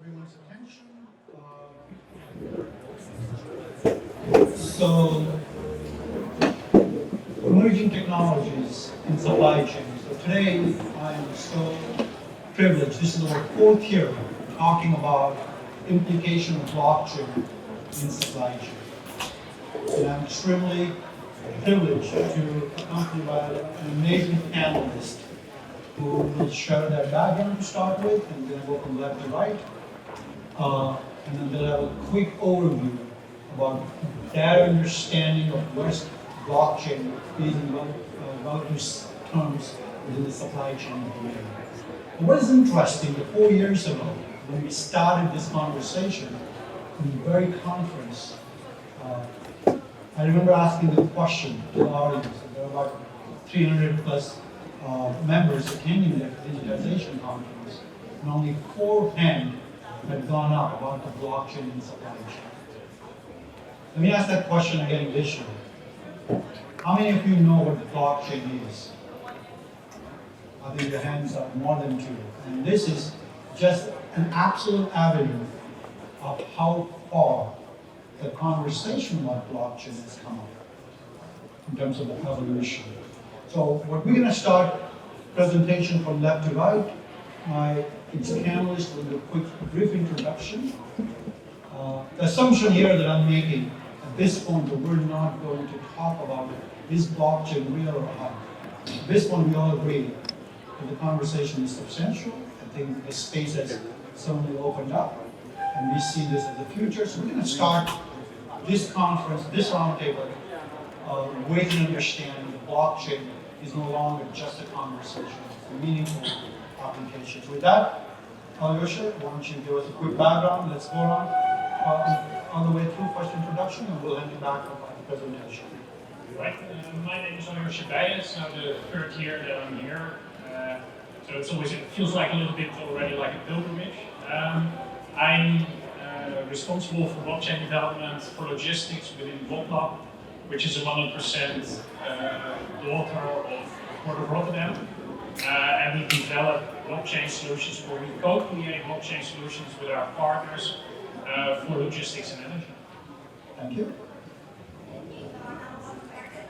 everyone's attention. So, emerging technologies in supply chain. So today, I am so privileged. This is our fourth year talking about implication of blockchain in supply chain. And I'm extremely privileged to accompany by an amazing panelist who will share their background to start with, and then go from left to right. And then they'll have a quick overview about their understanding of where blockchain is in relative terms within the supply chain domain. What is interesting, 4 years ago, when we started this conversation in the very conference, I remember asking the question to the audience. There were about 300 plus members attending the digitization conference, and only 4 hands had gone up about the blockchain in supply chain. Let me ask that question again this year. How many of you know what the blockchain is? I think the hands are more than 2. And this is just an absolute avenue of how far the conversation about blockchain has come up in terms of the evolution. So what we're going to start presentation from left to right. My panelists will do a quick, brief introduction. The assumption here that I'm making at this point that we're not going to talk about is blockchain real or not. At this point, we all agree that the conversation is substantial. I think the space has certainly opened up, and we see this as the future. So we're going to start this conference, this roundtable, with an understanding that blockchain is no longer just a conversation, it's a meaningful application. So with that, Alyosha, why don't you give us a quick background? Let's go on the way through first introduction, and we'll hand it back up on the presentation. Right. My name is Alyosha Bijes. Now the 3rd year that I'm here. So it feels like a little bit already like a pilgrimage. I'm responsible for blockchain development for logistics within WOTLab, which is a 100% daughter of Port of Rotterdam. And we develop blockchain solutions, or we co-create blockchain solutions with our partners for logistics and energy. Thank you.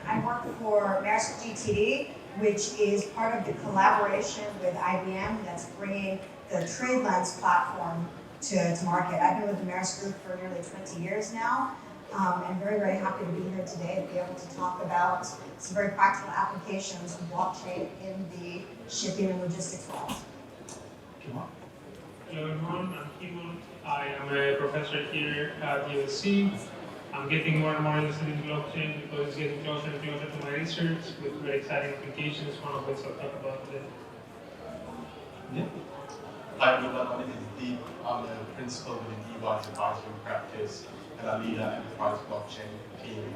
I work for Maersk GTD, which is part of the collaboration with IBM that's bringing the TradeLens platform to market. I've been with the Maersk Group for nearly 20 years now. I'm very, very happy to be here today to be able to talk about some very practical applications of blockchain in the shipping and logistics world. Hello everyone, I'm Kimon. I am a professor here at GSCM. I'm getting more and more interested in blockchain because it's getting closer and closer to my research with very exciting applications, one of which I'll talk about today. Yeah. Hi everyone, my name is Deep. I'm a principal within EY's advisory practice, and I lead our enterprise blockchain team.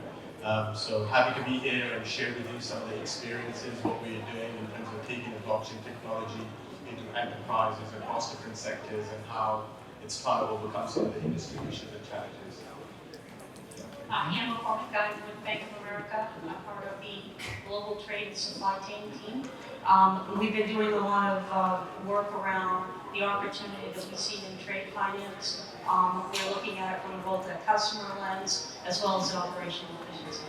So happy to be here and share with you some of the experiences, what we're doing in terms of taking the blockchain technology into enterprises across different sectors, and how it's trying to overcome some of the industry issues and challenges. I'm Emma Formica with Bank of America. I'm part of the Global Trade and Supply Chain team. We've been doing a lot of work around the opportunity that we see in trade finance. We're looking at it from both a customer lens as well as an operational efficiency.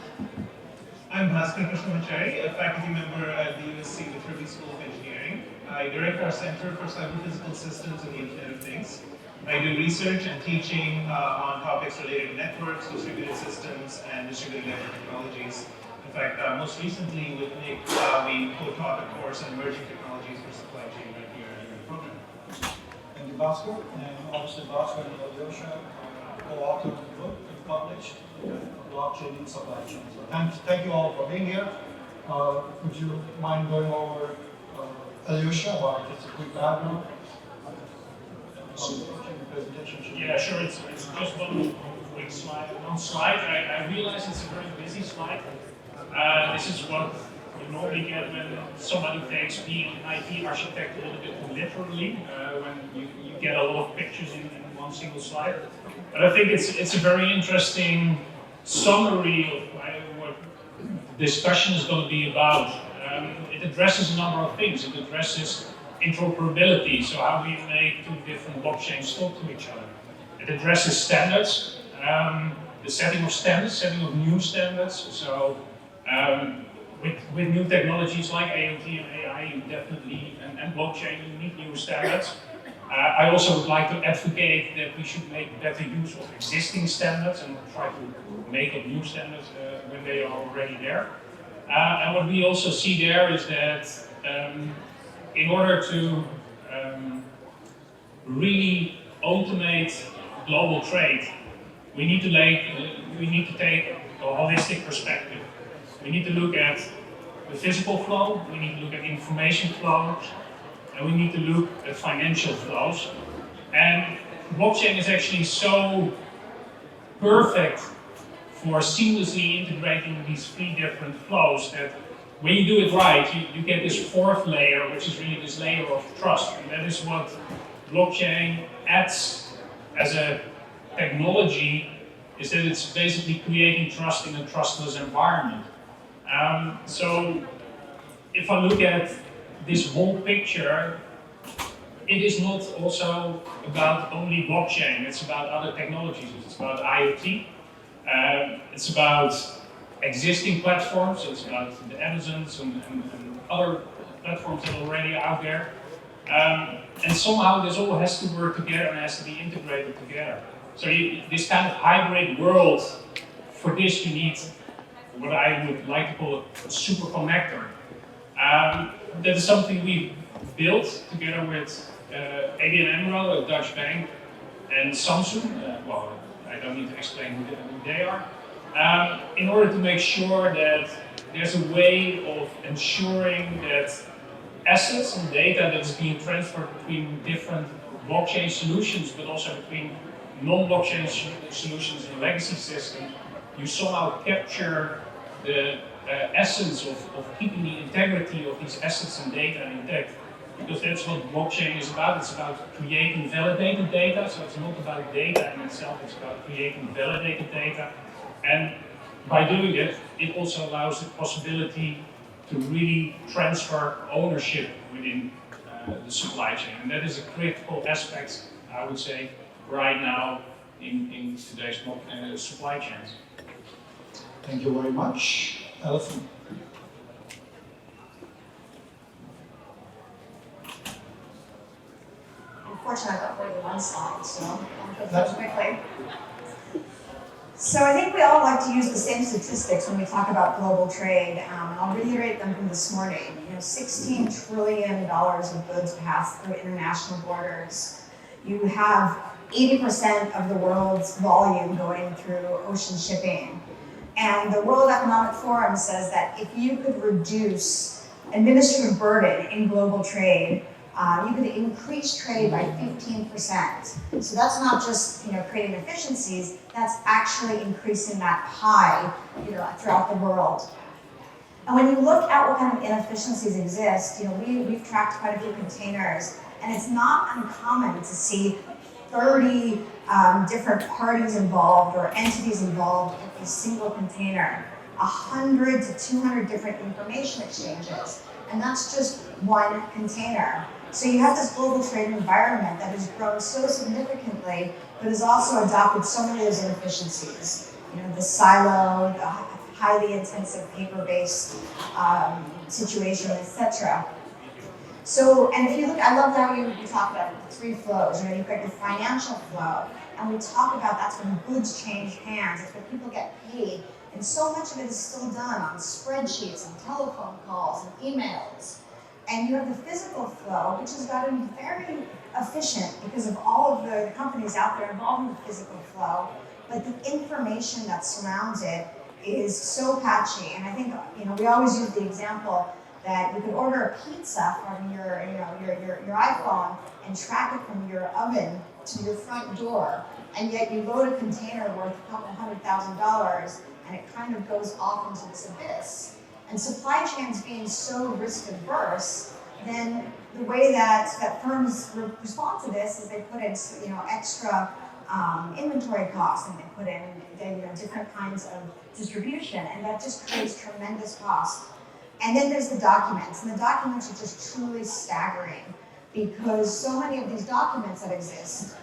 I'm Bhaskar Krishnamachari, a faculty member at the USC Viterbi School of Engineering. I direct our Center for Cyber-Physical Systems and the Internet of Things. I do research and teaching on topics related to networks, distributed systems, and distributed network technologies. In fact, most recently with Nick, we co-taught a course on emerging technologies for supply chain right here in the program. Thank you, Bhaskar. And obviously, Bhaskar and Alyosha co-authored the book and published Blockchain in Supply Chain. So thank you all for being here. Would you mind going over Alyosha about just a quick background? Yeah, sure. It's just one quick slide. I realize it's a very busy slide. This is what you normally get when somebody takes being an IT architect a little bit literally, when you get a lot of pictures in one single slide. But I think it's a very interesting summary of what the discussion is going to be about. It addresses a number of things. It addresses interoperability, so how we make two different blockchains talk to each other. It addresses standards, the setting of standards, setting of new standards. So with new technologies like IoT and AI, you definitely, and blockchain, you need new standards. I also would like to advocate that we should make better use of existing standards and try to make up new standards when they are already there. And what we also see there is that in order to really automate global trade, we need to take a holistic perspective. We need to look at the physical flow, we need to look at information flows, and we need to look at financial flows. And blockchain is actually so perfect for seamlessly integrating these three different flows that when you do it right, you get this fourth layer, which is really this layer of trust. And that is what blockchain adds as a technology, is that it's basically creating trust in a trustless environment. So if I look at this whole picture, it is not also about only blockchain, it's about other technologies, it's about IoT, it's about existing platforms, it's about the Amazons and other platforms that are already out there. And somehow this all has to work together and has to be integrated together. So this kind of hybrid world, for this you need what I would like to call a super connector. That is something we built together with ABN AMRO, a Dutch bank, and Samsung. Well, I don't need to explain who they are. In order to make sure that there's a way of ensuring that assets and data that is being transferred between different blockchain solutions, but also between non-blockchain solutions in legacy systems, you somehow capture the essence of keeping the integrity of these assets and data intact. Because that's what blockchain is about. It's about creating validated data. So it's not about data in itself, it's about creating validated data. And by doing it, it also allows the possibility to really transfer ownership within the supply chain. And that is a critical aspect, I would say, right now in today's supply chains. Thank you very much. Alison. Unfortunately, I've got 41 slides, so I'll go through quickly. So I think we all like to use the same statistics when we talk about global trade, and I'll reiterate them from this morning. $16 trillion of goods pass through international borders. You have 80% of the world's volume going through ocean shipping. And the World Economic Forum says that if you could reduce administrative burden in global trade, you could increase trade by 15%. So that's not just creating efficiencies, that's actually increasing that pie throughout the world. And when you look at what kind of inefficiencies exist, we've tracked quite a few containers, and it's not uncommon to see 30 different parties involved or entities involved in a single container, 100 to 200 different information exchanges, and that's just one container. So you have this global trade environment that has grown so significantly, but has also adopted so many of those inefficiencies. The silo, the highly intensive paper-based situation, etc. So, and if you look, I love how you talk about the three flows. You've got your financial flow, and we talk about that's when goods change hands, it's when people get paid, and so much of it is still done on spreadsheets and telephone calls and emails. And you have the physical flow, which has gotten very efficient because of all of the companies out there involved in the physical flow, but the information that surrounds it is so patchy. And I think we always use the example that you could order a pizza from your iPhone and track it from your oven to your front door, and yet you load a container worth a couple $100,000 and it kind of goes off into this abyss. And supply chains being so risk adverse, then the way that firms respond to this is they put in extra inventory costs, and they put in different kinds of distribution, and that just creates tremendous cost. And then there's the documents, and the documents are just truly staggering. because so many of these documents that exist,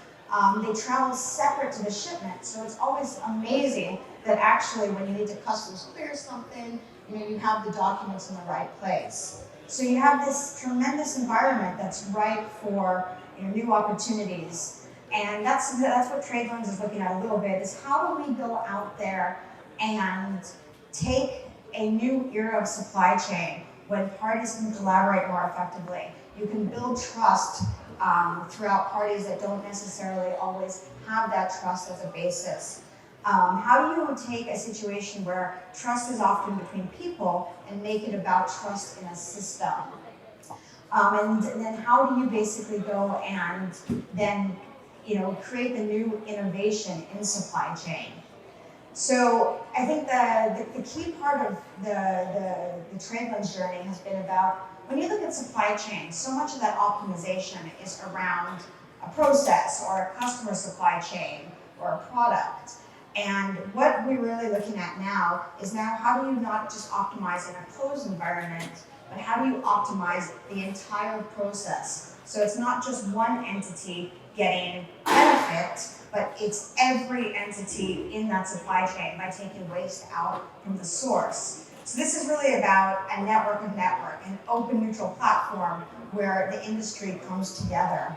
they travel separate to the shipment. So it's always amazing that actually when you need to customs clear something, you have the documents in the right place. So you have this tremendous environment that's ripe for new opportunities. And that's what TradeLens is looking at a little bit, is how do we go out there and take a new era of supply chain when parties can collaborate more effectively. You can build trust throughout parties that don't necessarily always have that trust as a basis. How do you take a situation where trust is often between people and make it about trust in a system? And then how do you basically go and then create the new innovation in supply chain? So I think the key part of the TradeLens journey has been about, when you look at supply chain, so much of that optimization is around a process or a customer supply chain or a product. And what we're really looking at now is how do you not just optimize in a closed environment, but how do you optimize the entire process? So it's not just one entity getting benefit, but it's every entity in that supply chain by taking waste out from the source. So this is really about a network of network, an open neutral platform where the industry comes together.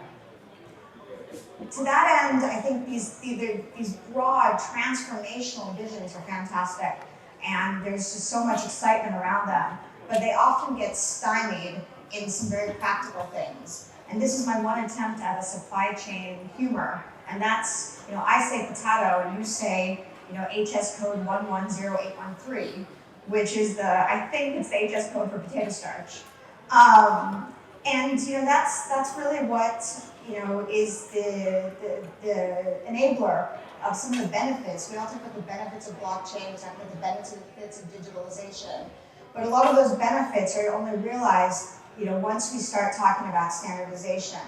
To that end, I think these broad transformational visions are fantastic, and there's just so much excitement around them, but they often get stymied in some very practical things. And this is my one attempt at a supply chain humor, and that's, I say potato and you say, HS code 110813, which is I think it's the HS code for potato starch. And that's really what is the enabler of some of the benefits. We all talk about the benefits of blockchain, we talk about the benefits of digitalization, but a lot of those benefits are only realized once we start talking about standardization.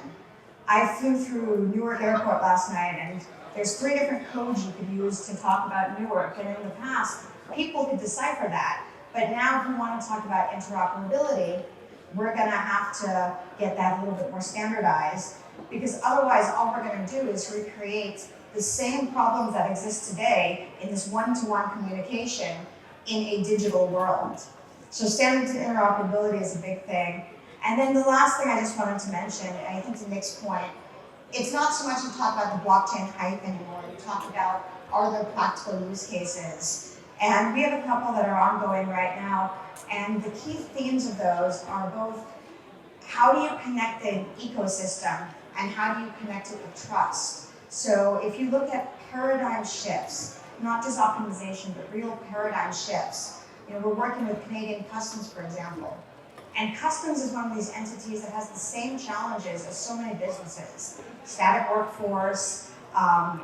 I flew through Newark Airport last night, and there's 3 different codes you could use to talk about Newark, and in the past, people could decipher that, but now if we want to talk about interoperability, we're going to have to get that a little bit more standardized, because otherwise all we're going to do is recreate the same problems that exist today in this one-to-one communication in a digital world. So standards and interoperability is a big thing. And then the last thing I just wanted to mention, and I think to Nick's point, it's not so much to talk about the blockchain hype anymore. You talk about, are there practical use cases? And we have a couple that are ongoing right now. And the key themes of those are both, how do you connect the ecosystem and how do you connect it with trust? So if you look at paradigm shifts, not just optimization, but real paradigm shifts. We're working with Canadian Customs, for example. And Customs is one of these entities that has the same challenges as so many businesses. Static workforce,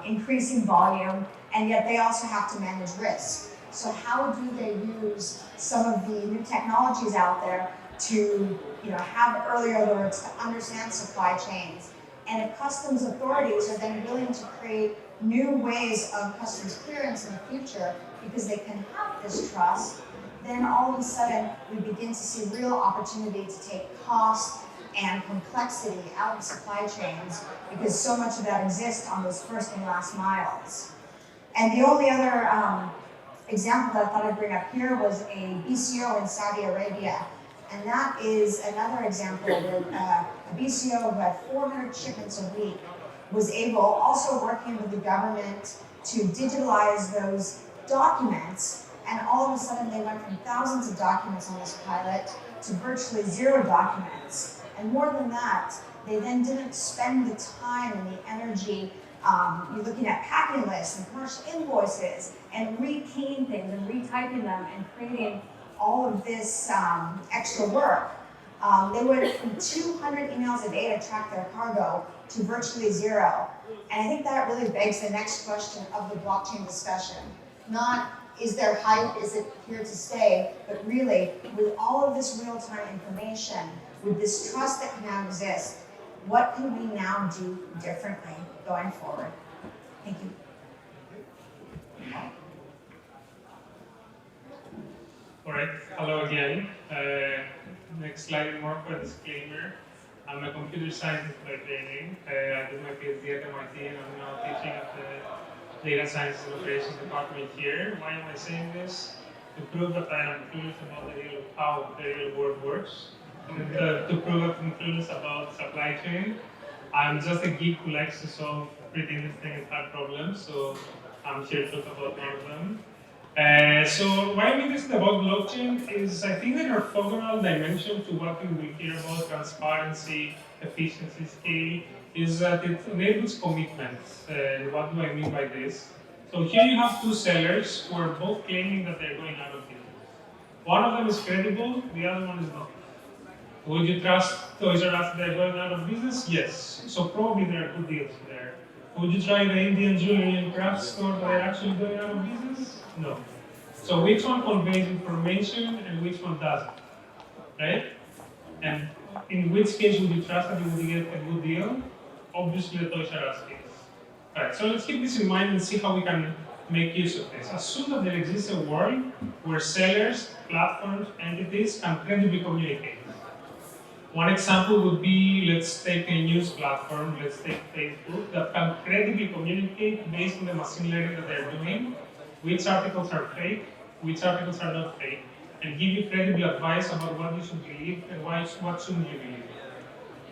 increasing volume, and yet they also have to manage risk. So how do they use some of the new technologies out there to have early alerts, to understand supply chains? And if customs authorities are then willing to create new ways of customs clearance in the future because they can have this trust, then all of a sudden we begin to see real opportunity to take cost and complexity out of supply chains, because so much of that exists on those first and last miles. And the only other example that I thought I'd bring up here was a BCO in Saudi Arabia. And that is another example where a BCO who had 400 shipments a week was able, also working with the government, to digitalize those documents. And all of a sudden they went from thousands of documents on this pilot to virtually 0 documents. And more than that, they then didn't spend the time and the energy you're looking at packing lists and commercial invoices and rekeying things and retyping them and creating all of this extra work. They went from 200 emails a day to track their cargo to virtually 0. And I think that really begs the next question of the blockchain discussion. Not, is there hype, is it here to stay, but really, with all of this real-time information, with this trust that can now exist, what can we now do differently going forward? Thank you. All right, hello again. Next slide, more for a disclaimer. I'm a computer scientist by training. I did my PhD at MIT and I'm now teaching at the Data Science and Operations department here. Why am I saying this? To prove that I am clueless about how the real world works. And to prove that I'm clueless about supply chain. I'm just a geek who likes to solve pretty interesting and hard problems, so I'm here to talk about one of them. So why I'm interested about blockchain is I think there are orthogonal dimension to what we will hear about transparency, efficiency, scale, is that it enables commitments. What do I mean by this? So here you have two sellers who are both claiming that they're going out of business. One of them is credible, the other one is not. Would you trust Toys R Us that they're going out of business? Yes. So probably there are good deals there. Would you try the Indian jewelry and craft store that are actually going out of business? No. So which one conveys information and which one doesn't, right? And in which case would you trust that you would get a good deal? Obviously the Toys R Us case. Alright, so let's keep this in mind and see how we can make use of this. Assume that there exists a world where sellers, platforms, entities can credibly communicate. One example would be, let's take a news platform, let's take Facebook, that can credibly communicate based on the machine learning that they're doing, which articles are fake, which articles are not fake, and give you credible advice about what you should believe and what shouldn't you believe.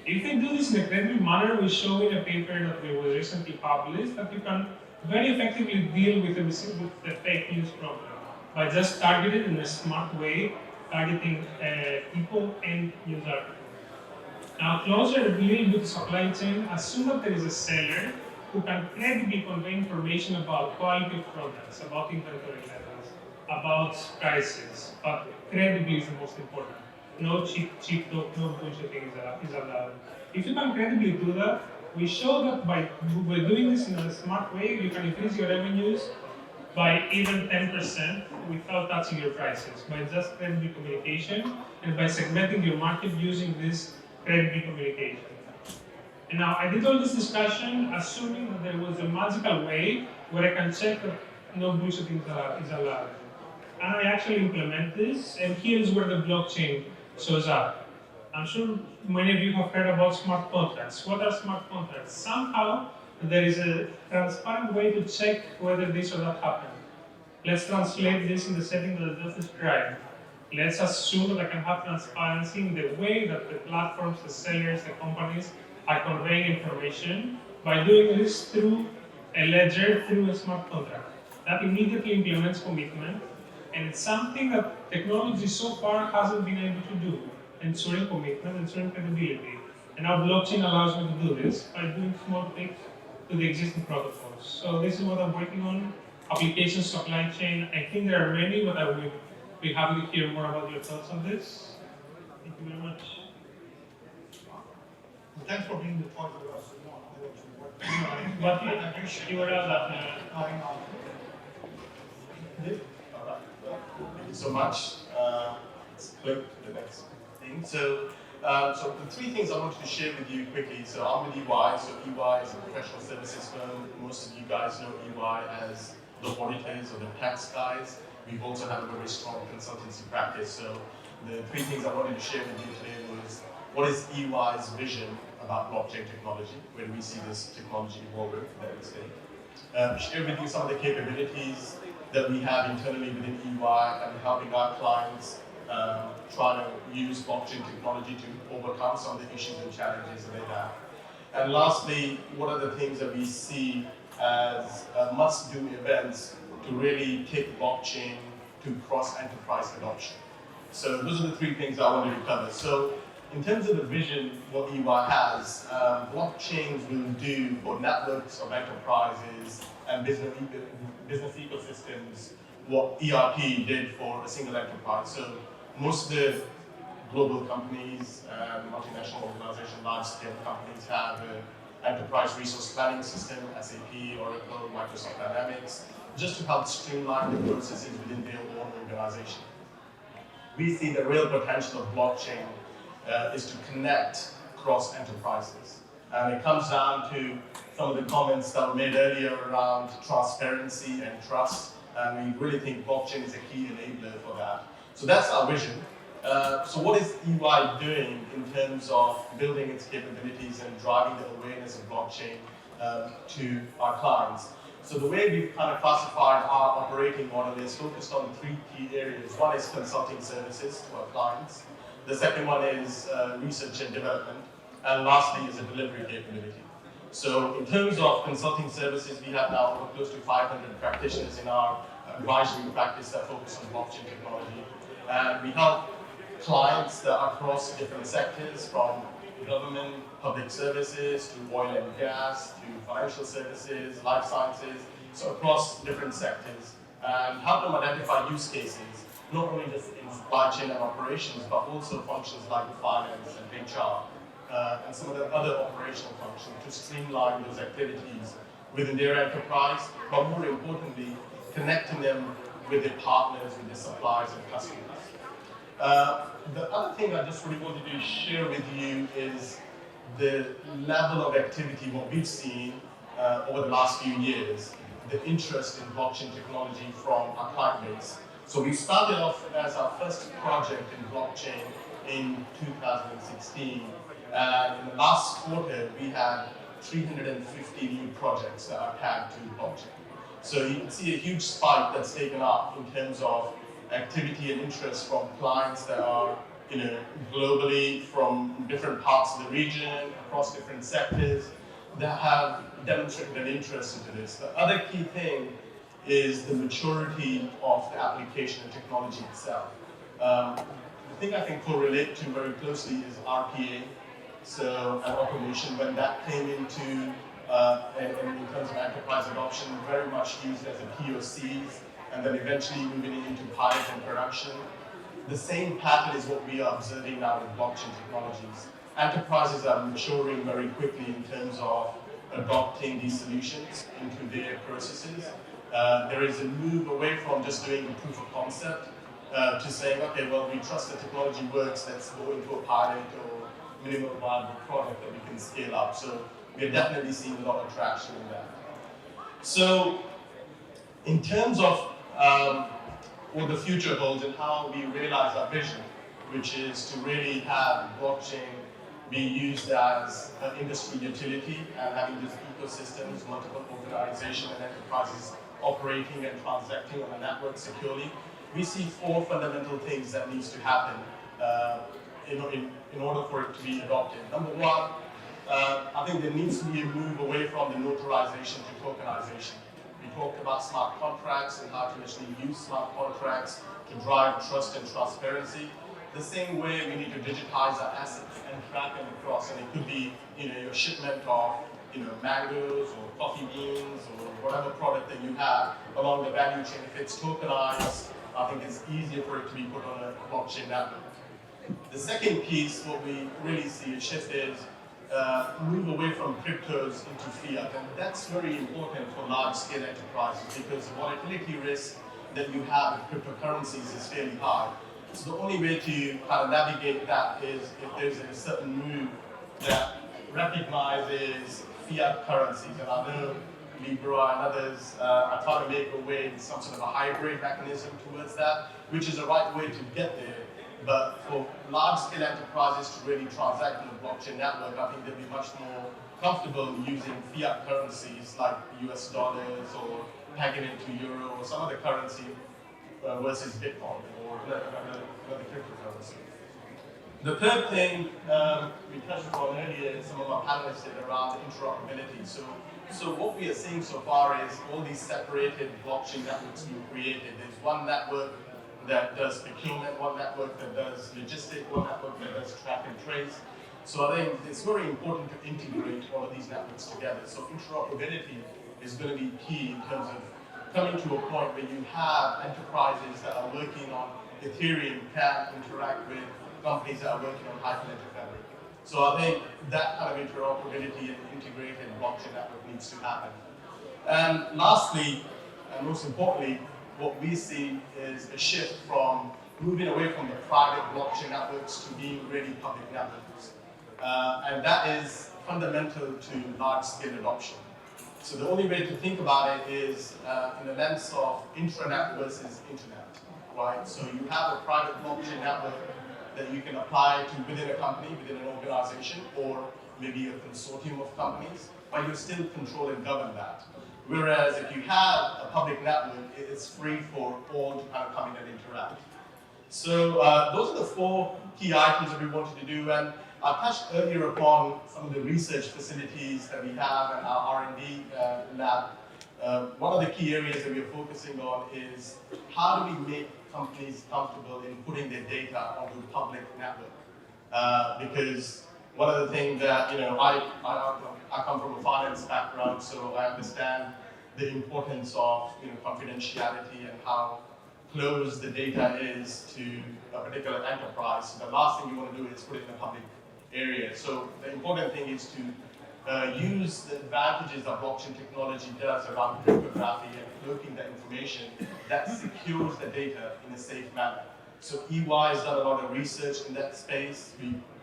If they do this in a credible manner, we show in a paper that was recently published that you can very effectively deal with the fake news problem by just targeting in a smart way, targeting people and news articles. Now, closer related to the supply chain, assume that there is a seller who can credibly convey information about quality of products, about inventory levels, about prices, but credibly is the most important. No cheap talk, no bullshitting is allowed. If you can credibly do that, we show that by doing this in a smart way, you can increase your revenues by even 10% without touching your prices, by just credible communication and by segmenting your market using this credible communication. And now, I did all this discussion assuming that there was a magical way where I can check that no bullshitting is allowed. And I actually implement this, and here's where the blockchain shows up. I'm sure many of you have heard about smart contracts. What are smart contracts? Somehow, there is a transparent way to check whether this or that happened. Let's translate this in the setting that I just described. Let's assume that I can have transparency in the way that the platforms, the sellers, the companies are conveying information by doing this through a ledger, through a smart contract. That immediately implements commitment, and it's something that technology so far hasn't been able to do, ensuring commitment, ensuring credibility. And now blockchain allows me to do this by doing small tweaks to the existing protocols. So this is what I'm working on, applications, supply chain. I think there are many, but I will be happy to hear more about your thoughts on this. Thank you very much. Well, thanks for being the part of us. But you were out Thank you so much. Let's click to the next thing. So the three things I wanted to share with you quickly. So I'm with EY. So EY is a professional services firm. Most of you guys know EY as the auditors or the tax guys. We've also have a very strong consultancy practice. So the three things I wanted to share with you today was what is EY's vision about blockchain technology, where we see this technology evolving for the next day. Share with you some of the capabilities that we have internally within EY and helping our clients try to use blockchain technology to overcome some of the issues and challenges that they have. And lastly, what are the things that we see as must-do events to really take blockchain to cross-enterprise adoption. So those are the three things I wanted to cover. So in terms of the vision, what EY has, blockchains will do for networks of enterprises and business ecosystems what ERP did for a single enterprise. So most of the global companies, multinational organizations, large-scale companies have an enterprise resource planning system, SAP, Oracle, Microsoft Dynamics, just to help streamline the processes within their own organization. We see the real potential of blockchain is to connect cross enterprises. And it comes down to some of the comments that were made earlier around transparency and trust. And we really think blockchain is a key enabler for that. So that's our vision. So what is EY doing in terms of building its capabilities and driving the awareness of blockchain to our clients? So the way we've kind of classified our operating model is focused on three key areas. One is consulting services to our clients. The second one is research and development. And lastly is a delivery capability. So in terms of consulting services, we have now over close to 500 practitioners in our advisory practice that focus on blockchain technology. And we help clients that are across different sectors, from government, public services, to oil and gas, to financial services, life sciences, so across different sectors, and help them identify use cases, not only just in supply chain and operations, but also functions like finance and HR, and some of the other operational functions to streamline those activities within their enterprise, but more importantly, connecting them with their partners, with their suppliers and customers. The other thing I just really wanted to share with you is the level of activity, what we've seen over the last few years, the interest in blockchain technology from our client base. So we started off as our first project in blockchain in 2016. And in the last quarter, we had 350 new projects that are tagged to blockchain. So you can see a huge spike that's taken up in terms of activity and interest from clients that are, globally from different parts of the region, across different sectors, that have demonstrated an interest into this. The other key thing is the maturity of the application and technology itself. The thing I can correlate to very closely is RPA, so and automation. When that came into, in terms of enterprise adoption, very much used as a POCs, and then eventually moving it into pilot and production. The same pattern is what we are observing now with blockchain technologies. Enterprises are maturing very quickly in terms of adopting these solutions into their processes. There is a move away from just doing a proof of concept to saying, okay, well, we trust the technology works, let's go into a pilot or minimum viable product that we can scale up. So we're definitely seeing a lot of traction in that. So in terms of what the future holds and how we realize our vision, which is to really have blockchain be used as an industry utility and having these ecosystems, multiple organizations and enterprises operating and transacting on a network securely, we see four fundamental things that needs to happen in order for it to be adopted. Number one, I think there needs to be a move away from the notarization to tokenization. We talked about smart contracts and how to actually use smart contracts to drive trust and transparency. The same way we need to digitize our assets and track them across, and it could be your shipment of mangoes or coffee beans or whatever product that you have along the value chain. If it's tokenized, I think it's easier for it to be put on a blockchain network. The second piece, what we really see a shift is move away from cryptos into fiat, and that's very important for large-scale enterprises because the volatility risk that you have with cryptocurrencies is fairly high. So the only way to kind of navigate that is if there's a certain move that recognizes fiat currencies, and I know Libra and others are trying to make a way in some sort of a hybrid mechanism towards that, which is the right way to get there. But for large-scale enterprises to really transact in the blockchain network, I think they'll be much more comfortable using fiat currencies like US dollars or pegging it to euro or some other currency versus Bitcoin or another cryptocurrency. The third thing we touched on earlier, some of our panelists did around interoperability. So what we are seeing so far is all these separated blockchain networks being created. There's one network that does procurement, one network that does logistics, one network that does track and trace. So I think it's very important to integrate all of these networks together. So interoperability is going to be key in terms of coming to a point where you have enterprises that are working on Ethereum can interact with companies that are working on Hyperledger Fabric. So I think that kind of interoperability and integrated blockchain network needs to happen. And lastly, and most importantly, what we see is a shift from moving away from the private blockchain networks to being really public networks. And that is fundamental to large-scale adoption. So the only way to think about it is in the lens of intranet versus internet, right? So you have a private blockchain network that you can apply to within a company, within an organization, or maybe a consortium of companies, but you still control and govern that. Whereas if you have a public network, it's free for all to kind of come in and interact. So those are the 4 key items that we wanted to do, and I touched earlier upon some of the research facilities that we have and our R&D lab. One of the key areas that we are focusing on is how do we make companies comfortable in putting their data onto the public network? Because one of the things that, I come from a finance background, so I understand the importance of confidentiality and how close the data is to a particular enterprise. So the last thing you want to do is put it in a public area. So the important thing is to use the advantages that blockchain technology does around cryptography and cloaking the information that secures the data in a safe manner. So EY has done a lot of research in that space.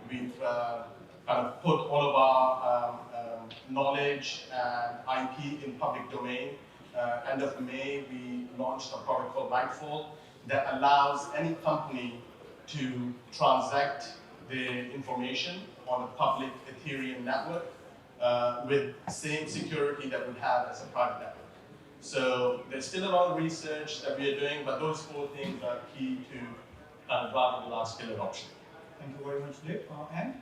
We've kind of put all of our knowledge and IP in public domain. End of May, we launched a product called Nightfall that allows any company to transact their information on a public Ethereum network with the same security that we have as a private network. So there's still a lot of research that we are doing, but those 4 things are key to kind of driving the large-scale adoption. Thank you very much, Dave. Anne?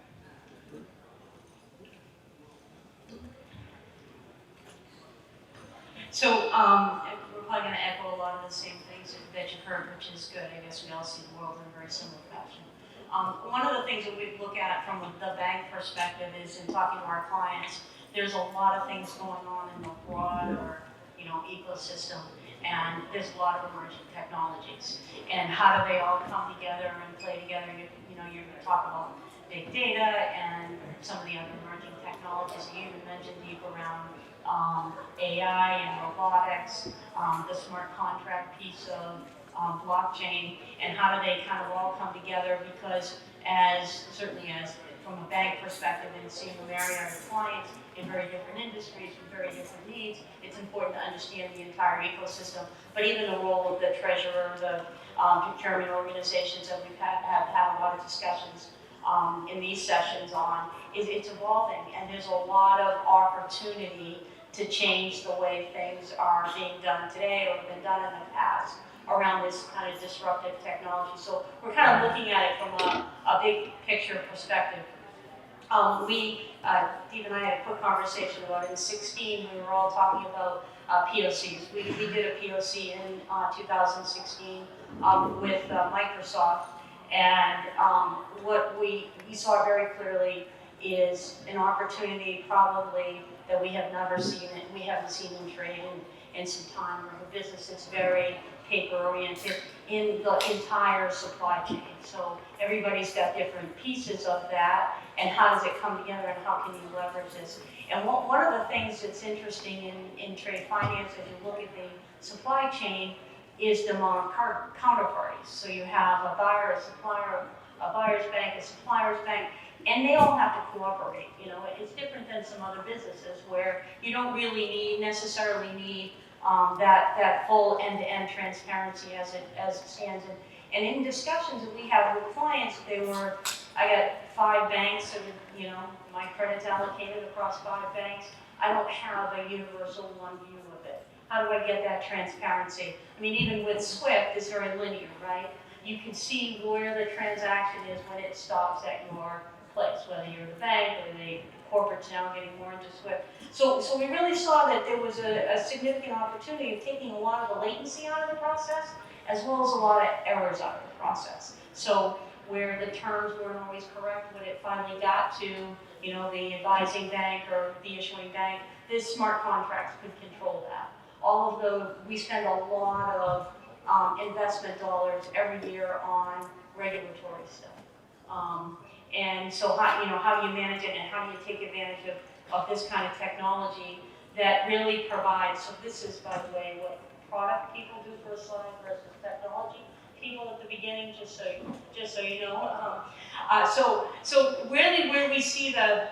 So we're probably going to echo a lot of the same things that you've heard, which is good. I guess we all see the world in a very similar fashion. One of the things that we look at from the bank perspective is in talking to our clients, there's a lot of things going on in the broader, ecosystem, and there's a lot of emerging technologies. And how do they all come together and play together? You're going to talk about big data and some of the other emerging technologies. You even mentioned deep around AI and robotics, the smart contract piece of blockchain, and how do they kind of all come together, because certainly as from a bank perspective and seeing a myriad of clients in very different industries with very different needs, it's important to understand the entire ecosystem. But even the role of the treasurer, the procurement organizations that we've had a lot of discussions in these sessions on, it's evolving, and there's a lot of opportunity to change the way things are being done today or have been done in the past around this kind of disruptive technology. So we're kind of looking at it from a big picture perspective. Steve and I had a quick conversation about it. In 2016, we were all talking about POCs. We did a POC in 2016 with Microsoft, and what we saw very clearly is an opportunity probably that we have never seen it. We haven't seen in trade in some time, or a business that's very paper-oriented in the entire supply chain. So everybody's got different pieces of that, and how does it come together, and how can you leverage this? And one of the things that's interesting in trade finance, as you look at the supply chain, is the amount of counterparties. So you have a buyer, a supplier, a buyer's bank, a supplier's bank, and they all have to cooperate. It's different than some other businesses where you don't really necessarily need that full end-to-end transparency as it stands. And in discussions that we have with clients, I got 5 banks, and my credit's allocated across 5 banks. I don't have a universal one view of it. How do I get that transparency? I mean, even with SWIFT, it's very linear, right? You can see where the transaction is when it stops at your place, whether you're the bank or the corporate's now getting more into SWIFT. So we really saw that there was a significant opportunity of taking a lot of the latency out of the process, as well as a lot of errors out of the process. So where the terms weren't always correct, when it finally got to the advising bank or the issuing bank, this smart contracts could control that. We spend a lot of investment dollars every year on regulatory stuff. And so how do you manage it, and how do you take advantage of this kind of technology that really provides, so this is, by the way, what product people do for a slide versus technology people at the beginning, just so you know. So really where we see the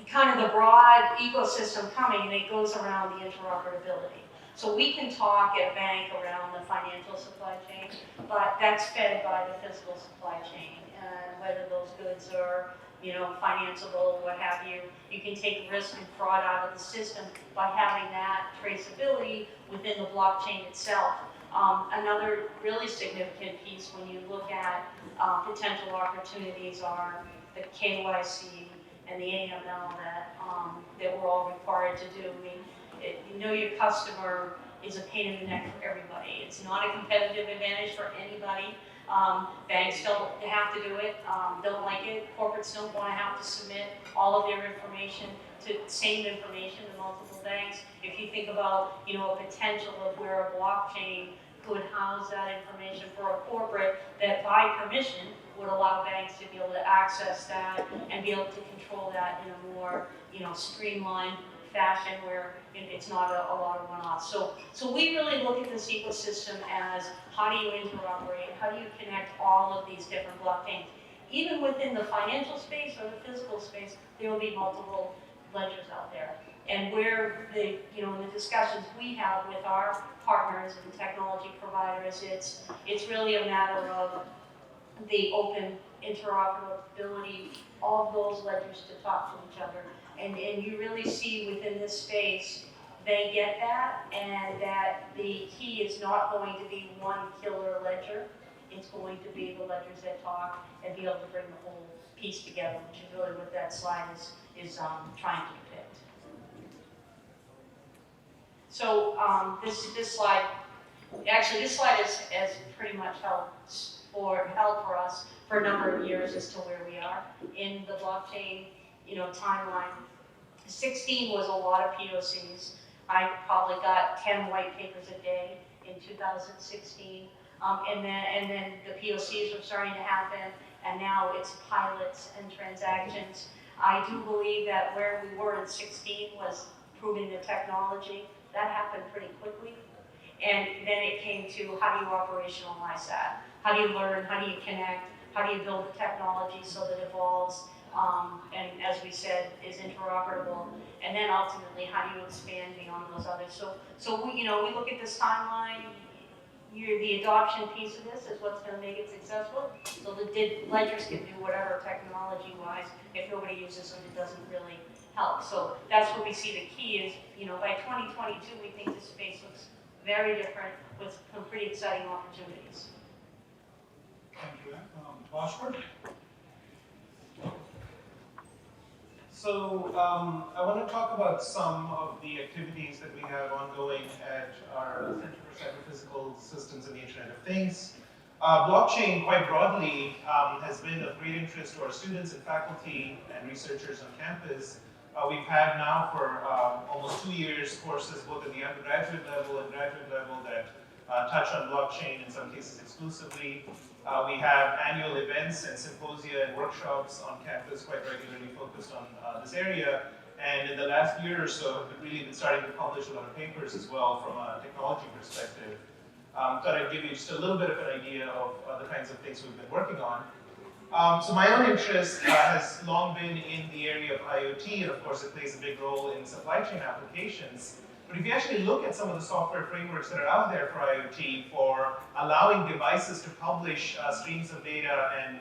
kind of the broad ecosystem coming, and it goes around the interoperability. So we can talk at bank around the financial supply chain, but that's fed by the physical supply chain, and whether those goods are, financeable, what have you. You can take risk and fraud out of the system by having that traceability within the blockchain itself. Another really significant piece when you look at potential opportunities are the KYC and the AML that we're all required to do. I mean, know your customer is a pain in the neck for everybody. It's not a competitive advantage for anybody. Banks don't have to do it, don't like it. Corporates don't want to have to submit all of their information same information to multiple banks. If you think about, a potential of where a blockchain could house that information for a corporate that by permission would allow banks to be able to access that and be able to control that in a more, streamlined fashion where it's not a lot of one-offs. So we really look at this ecosystem as how do you interoperate, how do you connect all of these different blockchains. Even within the financial space or the physical space, there will be multiple ledgers out there. And where in the discussions we have with our partners and technology providers, it's really a matter of the open interoperability of those ledgers to talk to each other. And you really see within this space, they get that, and that the key is not going to be one killer ledger. It's going to be the ledgers that talk and be able to bring the whole piece together, which is really what that slide is trying to depict. So this slide has pretty much held for us for a number of years as to where we are in the blockchain, timeline. 16 was a lot of POCs. I probably got 10 white papers a day in 2016, and then the POCs were starting to happen, and now it's pilots and transactions. I do believe that where we were in 16 was proving the technology. That happened pretty quickly. And then it came to how do you operationalize that? How do you learn? How do you connect? How do you build the technology so that it evolves? And as we said, is interoperable. And then ultimately, how do you expand beyond those others? So we look at this timeline. The adoption piece of this is what's going to make it successful. So the ledgers can do whatever technology-wise. If nobody uses them, it doesn't really help. So that's what we see. The key is, by 2022, we think this space looks very different with some pretty exciting opportunities. Thank you. Bhaskar? So I want to talk about some of the activities that we have ongoing at our Center for Cyber-Physical Systems and the Internet of Things. Blockchain, quite broadly, has been of great interest to our students and faculty and researchers on campus. We've had now for almost 2 years courses both at the undergraduate level and graduate level that touch on blockchain, in some cases exclusively. We have annual events and symposia and workshops on campus quite regularly focused on this area. And in the last year or so, have really been starting to publish a lot of papers as well from a technology perspective. Thought I'd give you just a little bit of an idea of the kinds of things we've been working on. So my own interest has long been in the area of IoT, and of course it plays a big role in supply chain applications. But if you actually look at some of the software frameworks that are out there for IoT for allowing devices to publish streams of data and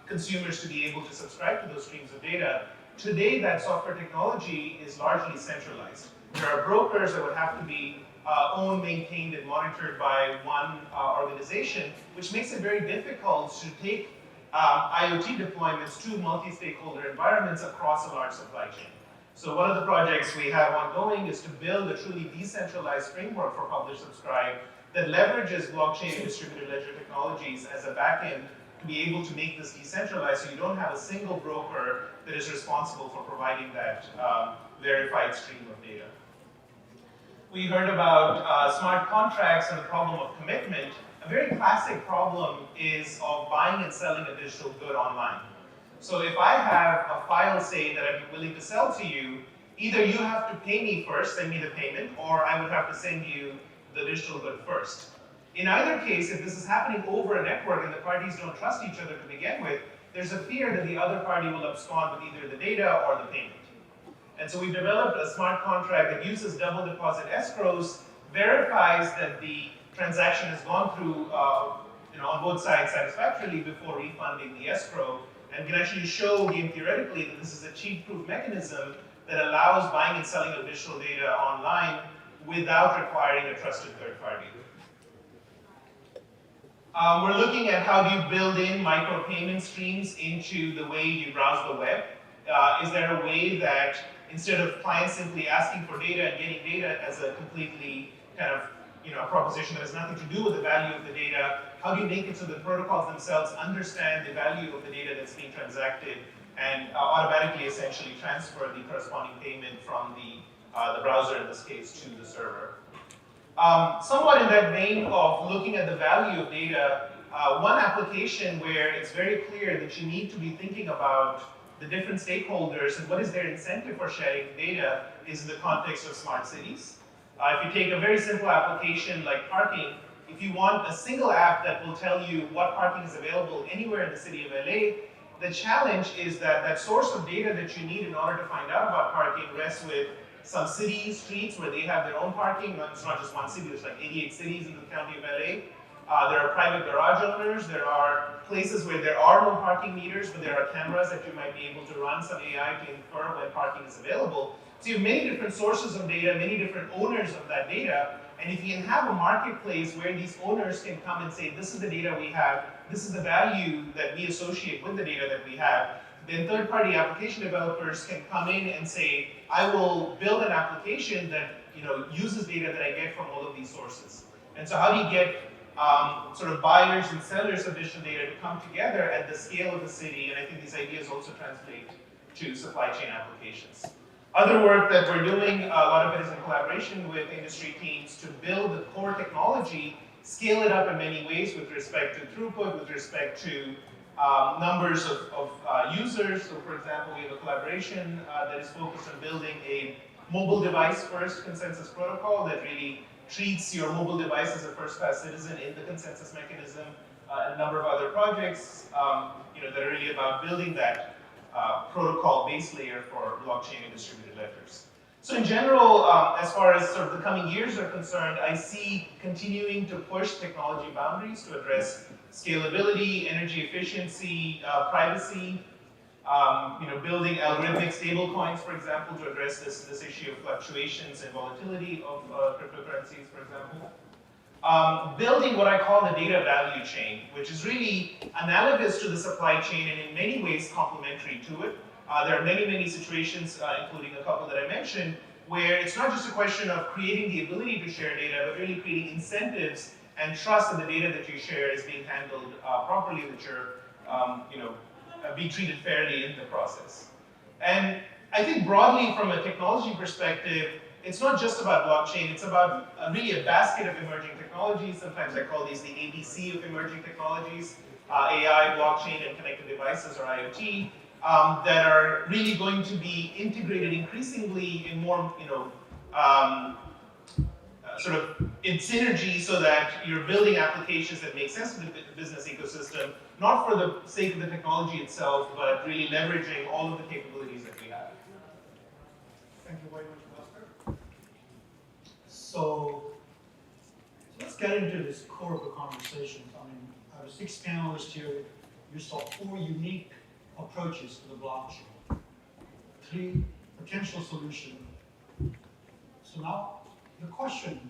consumers to be able to subscribe to those streams of data, today that software technology is largely centralized. There are brokers that would have to be owned, maintained, and monitored by one organization, which makes it very difficult to take IoT deployments to multi-stakeholder environments across a large supply chain. So one of the projects we have ongoing is to build a truly decentralized framework for publish-subscribe that leverages blockchain and distributed ledger technologies as a backend to be able to make this decentralized so you don't have a single broker that is responsible for providing that verified stream of data. We heard about smart contracts and the problem of commitment. A very classic problem is of buying and selling a digital good online. So if I have a file, say, that I'm willing to sell to you, either you have to pay me first, send me the payment, or I would have to send you the digital good first. In either case, if this is happening over a network and the parties don't trust each other to begin with, there's a fear that the other party will abscond with either the data or the payment. And so we've developed a smart contract that uses double deposit escrows verifies that the transaction has gone through on both sides satisfactorily before refunding the escrow, and can actually show game theoretically that this is a cheat-proof mechanism that allows buying and selling of digital data online without requiring a trusted third party. We're looking at how do you build in micro-payment streams into the way you browse the web. Is there a way that instead of clients simply asking for data and getting data as a completely kind of proposition that has nothing to do with the value of the data, how do you make it so the protocols themselves understand the value of the data that's being transacted and automatically essentially transfer the corresponding payment from the browser in this case to the server? Somewhat in that vein of looking at the value of data, one application where it's very clear that you need to be thinking about the different stakeholders and what is their incentive for sharing data is in the context of smart cities. If you take a very simple application like parking, if you want a single app that will tell you what parking is available anywhere in the city of LA, the challenge is that that source of data that you need in order to find out about parking rests with some cities, streets where they have their own parking. It's not just one city, there's like 88 cities in the county of LA. There are private garage owners, there are places where there are no parking meters, but there are cameras that you might be able to run some AI to infer when parking is available. So you have many different sources of data, many different owners of that data, and if you can have a marketplace where these owners can come and say, this is the data we have, this is the value that we associate with the data that we have, then third-party application developers can come in and say, I will build an application that uses data that I get from all of these sources. And so how do you get sort of buyers and sellers of digital data to come together at the scale of the city? And I think these ideas also translate to supply chain applications. Other work that we're doing, a lot of it is in collaboration with industry teams to build the core technology, scale it up in many ways with respect to throughput, with respect to numbers of users. So for example, we have a collaboration that is focused on building a mobile device first consensus protocol that really treats your mobile device as a first-class citizen in the consensus mechanism, and a number of other projects that are really about building that protocol base layer for blockchain and distributed ledgers. So in general, as far as sort of the coming years are concerned, I see continuing to push technology boundaries to address scalability, energy efficiency, privacy, building algorithmic stablecoins, for example, to address this issue of fluctuations and volatility of cryptocurrencies, for example. Building what I call the data value chain, which is really analogous to the supply chain and in many ways complementary to it. There are many, many situations, including a couple that I mentioned, where it's not just a question of creating the ability to share data, but really creating incentives and trust in the data that you share is being handled properly, that you're being treated fairly in the process. And I think broadly from a technology perspective, it's not just about blockchain, it's about really a basket of emerging technologies. Sometimes I call these the ABC of emerging technologies, AI, blockchain, and connected devices, or IoT, that are really going to be integrated increasingly in more, sort of in synergy so that you're building applications that make sense to the business ecosystem, not for the sake of the technology itself, but really leveraging all of the capabilities that we have. Thank you very much, Bhaskar. So let's get into this core of the conversation. I mean, I have 6 panelists here. You saw 4 unique approaches to the blockchain, 3 potential solutions. So now the question,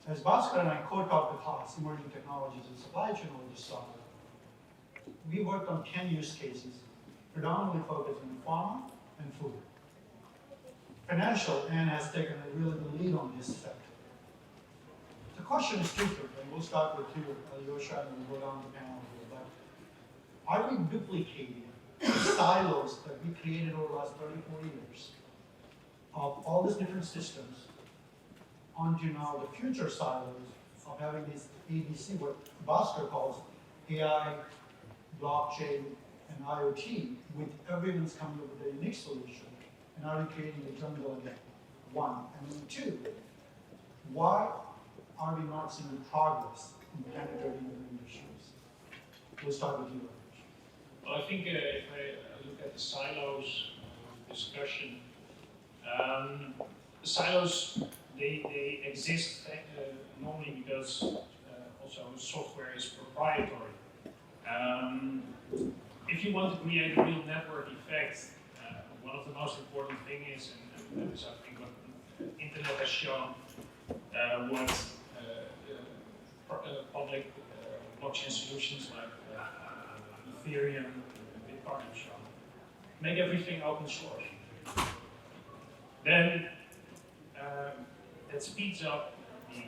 as Bhaskar and I co-taught the class, Emerging Technologies in Supply Chain over the summer, we worked on 10 use cases, predominantly focused on pharma and food. Financial, Anne has taken a really good lead on this sector. The question is twofold, and we'll start with you, Alyosha, and we'll go down the panel here. But are we duplicating the silos that we created over the last 34 years of all these different systems onto now the future silos of having this ABC, what Bhaskar calls AI, blockchain, and IoT, with everyone's coming up with a unique solution, and are we creating a jungle again? 1. And then 2, why are we not seeing progress in penetrating the industries? We'll start with you, Ramesh. Well, I think if I look at the silos discussion, the silos they exist normally because also software is proprietary. If you want to create a real network effect, one of the most important things is, and that is I think what the internet has shown, what public blockchain solutions like Ethereum and Bitcoin have shown. Make everything open source. Then that speeds up the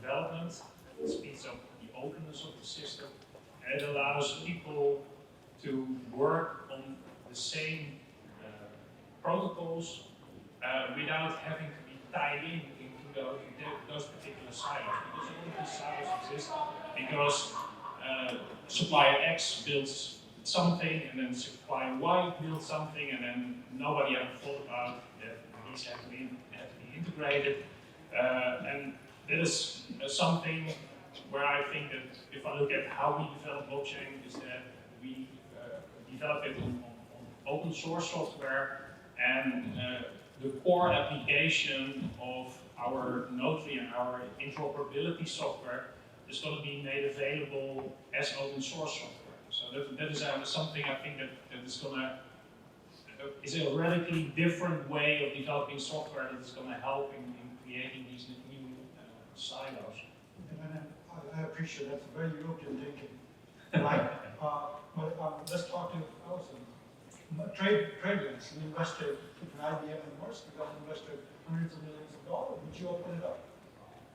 development, it speeds up the openness of the system, and it allows people to work on the same protocols without having to be tied into those particular silos. Because all of these silos exist because supplier X builds something, and then supplier Y builds something, and then nobody ever thought about that these have to be integrated. And that is something where I think that if I look at how we develop blockchain, is that we develop it on open source software, and the core application of our notary and our interoperability software is going to be made available as open source software. So that is something I think that is going to is a radically different way of developing software that is going to help in creating these new silos. And I appreciate that's very European thinking. Right? Let's talk to Allison. Trade-ins, we invested in IBM and Maersk, we got invested hundreds of millions of dollars. Would you open it up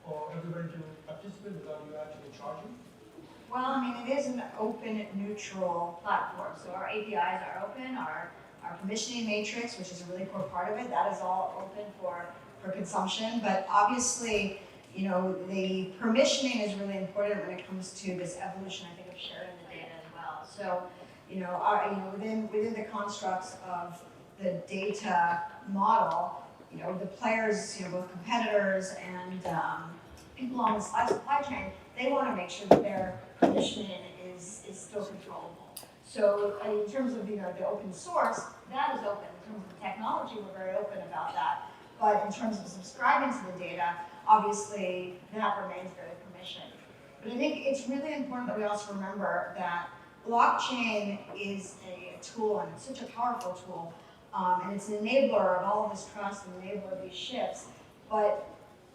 for everybody to participate without you actually charging? Well, I mean, it is an open, neutral platform. So our APIs are open, our permissioning matrix, which is a really core part of it, that is all open for consumption. But obviously, you know, the permissioning is really important when it comes to this evolution, I think, of sharing the data as well. So, within the constructs of the data model, the players, both competitors and people on the supply chain, they want to make sure that their permissioning is still controllable. So in terms of the open source, that is open. In terms of the technology, we're very open about that. But in terms of subscribing to the data, obviously that remains very permissioned. But I think it's really important that we also remember that blockchain is a tool, and it's such a powerful tool, and it's an enabler of all of this trust and enabler of these shifts, but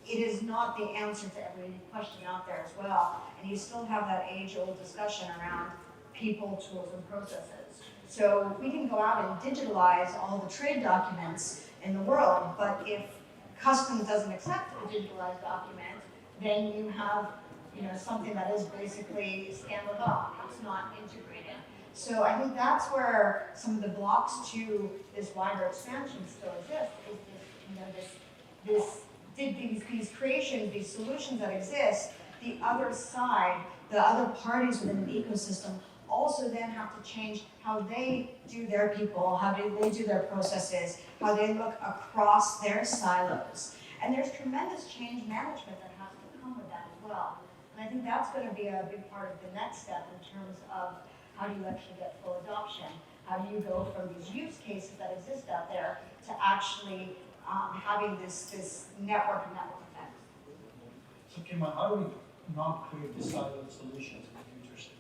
it is not the answer to every question out there as well. And you still have that age-old discussion around people, tools, and processes. So we can go out and digitalize all the trade documents in the world, but if customs doesn't accept a digitalized document, then you have something that is basically standalone. It's not integrated. So I think that's where some of the blocks to this wider expansion still exist. Is these creations, these solutions that exist, the other side, the other parties within an ecosystem also then have to change how they do their people, how do they do their processes, how they look across their silos. And there's tremendous change management that has to come with that as well. And I think that's going to be a big part of the next step in terms of how do you actually get full adoption? How do you go from these use cases that exist out there to actually having this network effect? So Kimon, how do we not create these siloed solutions in the future?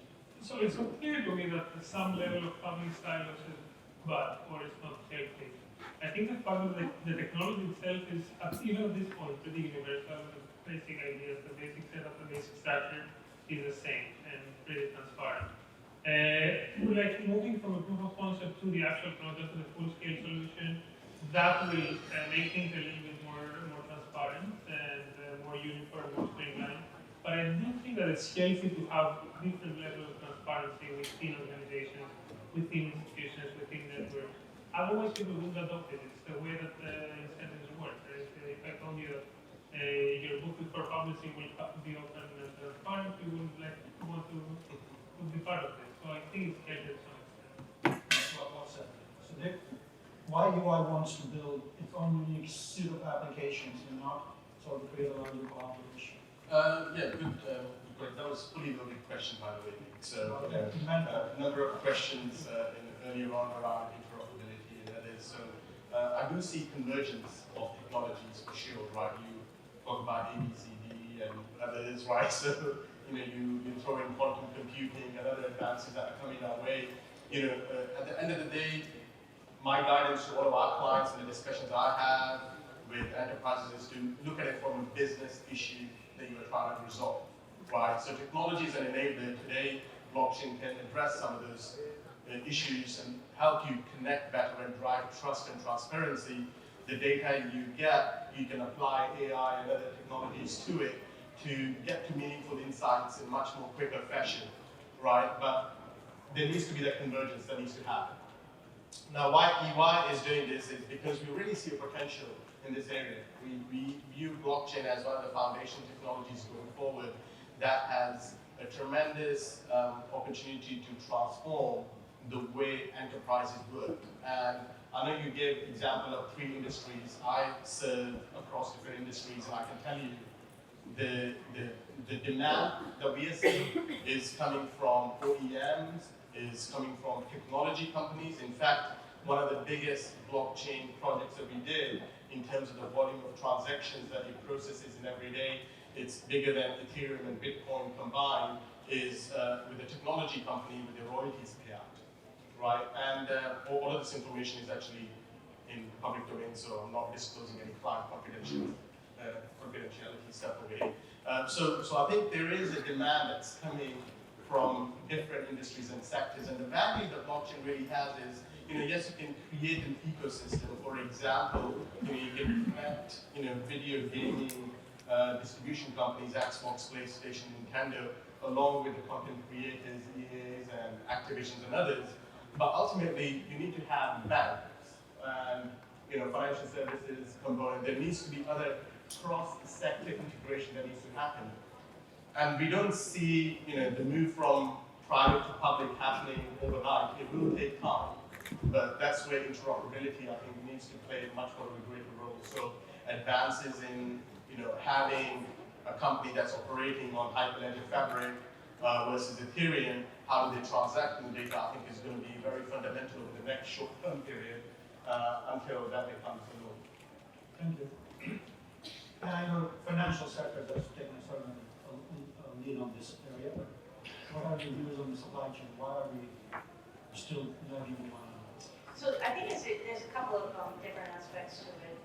So it's clear to me that some level of public silos is bad or it's not healthy. I think that part of the technology itself is, even at this point, pretty universal. The basic ideas, the basic setup, the basic structure is the same and pretty transparent. Like moving from a proof of concept to the actual product, to the full-scale solution, that will make things a little bit more transparent and more uniform, more streamlined. But I do think that it's healthy to have different levels of transparency within organizations, within institutions, within networks. Otherwise, people wouldn't adopt it. It's the way that incentives work. Right? If I told you that your book for publishing will be open and transparent, you wouldn't want to be part of it. So I think it's healthy to some extent. That's well said. So why UI wants to build its own unique suite of applications and not sort of create a larger collaboration? Good. That was a fully loaded question, by the way. So a number of questions earlier on around interoperability, and that is so. I do see convergence of technologies for sure, right? talk about ABCD and others, right? So, you throw in quantum computing and other advances that are coming our way. At the end of the day, my guidance to all of our clients and the discussions I have with enterprises is to look at it from a business issue that you are trying to resolve, right? So technology is an enabler. Today, blockchain can address some of those issues and help you connect better and drive trust and transparency. The data you get, you can apply AI and other technologies to it to get to meaningful insights in much more quicker fashion, right? But there needs to be that convergence that needs to happen. Now, why EY is doing this is because we really see a potential in this area. We view blockchain as one of the foundation technologies going forward that has a tremendous opportunity to transform the way enterprises work. And I know you gave example of 3 industries. I serve across different industries, and I can tell you the demand that we are seeing is coming from OEMs, is coming from technology companies. In fact, one of the biggest blockchain projects that we did in terms of the volume of transactions that it processes in every day, it's bigger than Ethereum and Bitcoin combined, is with a technology company with their royalties payout, right? And all of this information is actually in public domain, so I'm not disclosing any client confidentiality stuff over here. So I think there is a demand that's coming from different industries and sectors, and the value that blockchain really has is, yes, you can create an ecosystem. For example, you can connect, video gaming distribution companies, Xbox, PlayStation, Nintendo, along with the content creators, EAs, and Activisions and others. But ultimately, you need to have banks and financial services component. There needs to be other cross-sector integration that needs to happen. And we don't see the move from private to public happening overnight. It will take time, but that's where interoperability, I think, needs to play much more of a greater role. So advances in having a company that's operating on Hyperledger Fabric versus Ethereum, how do they transact in the data, I think is going to be very fundamental over the next short-term period until that becomes the norm. Thank you. And I know financial sector has taken a certain lead on this area, but what are your views on the supply chain? Why are we still lagging behind? So I think there's a couple of different aspects to it.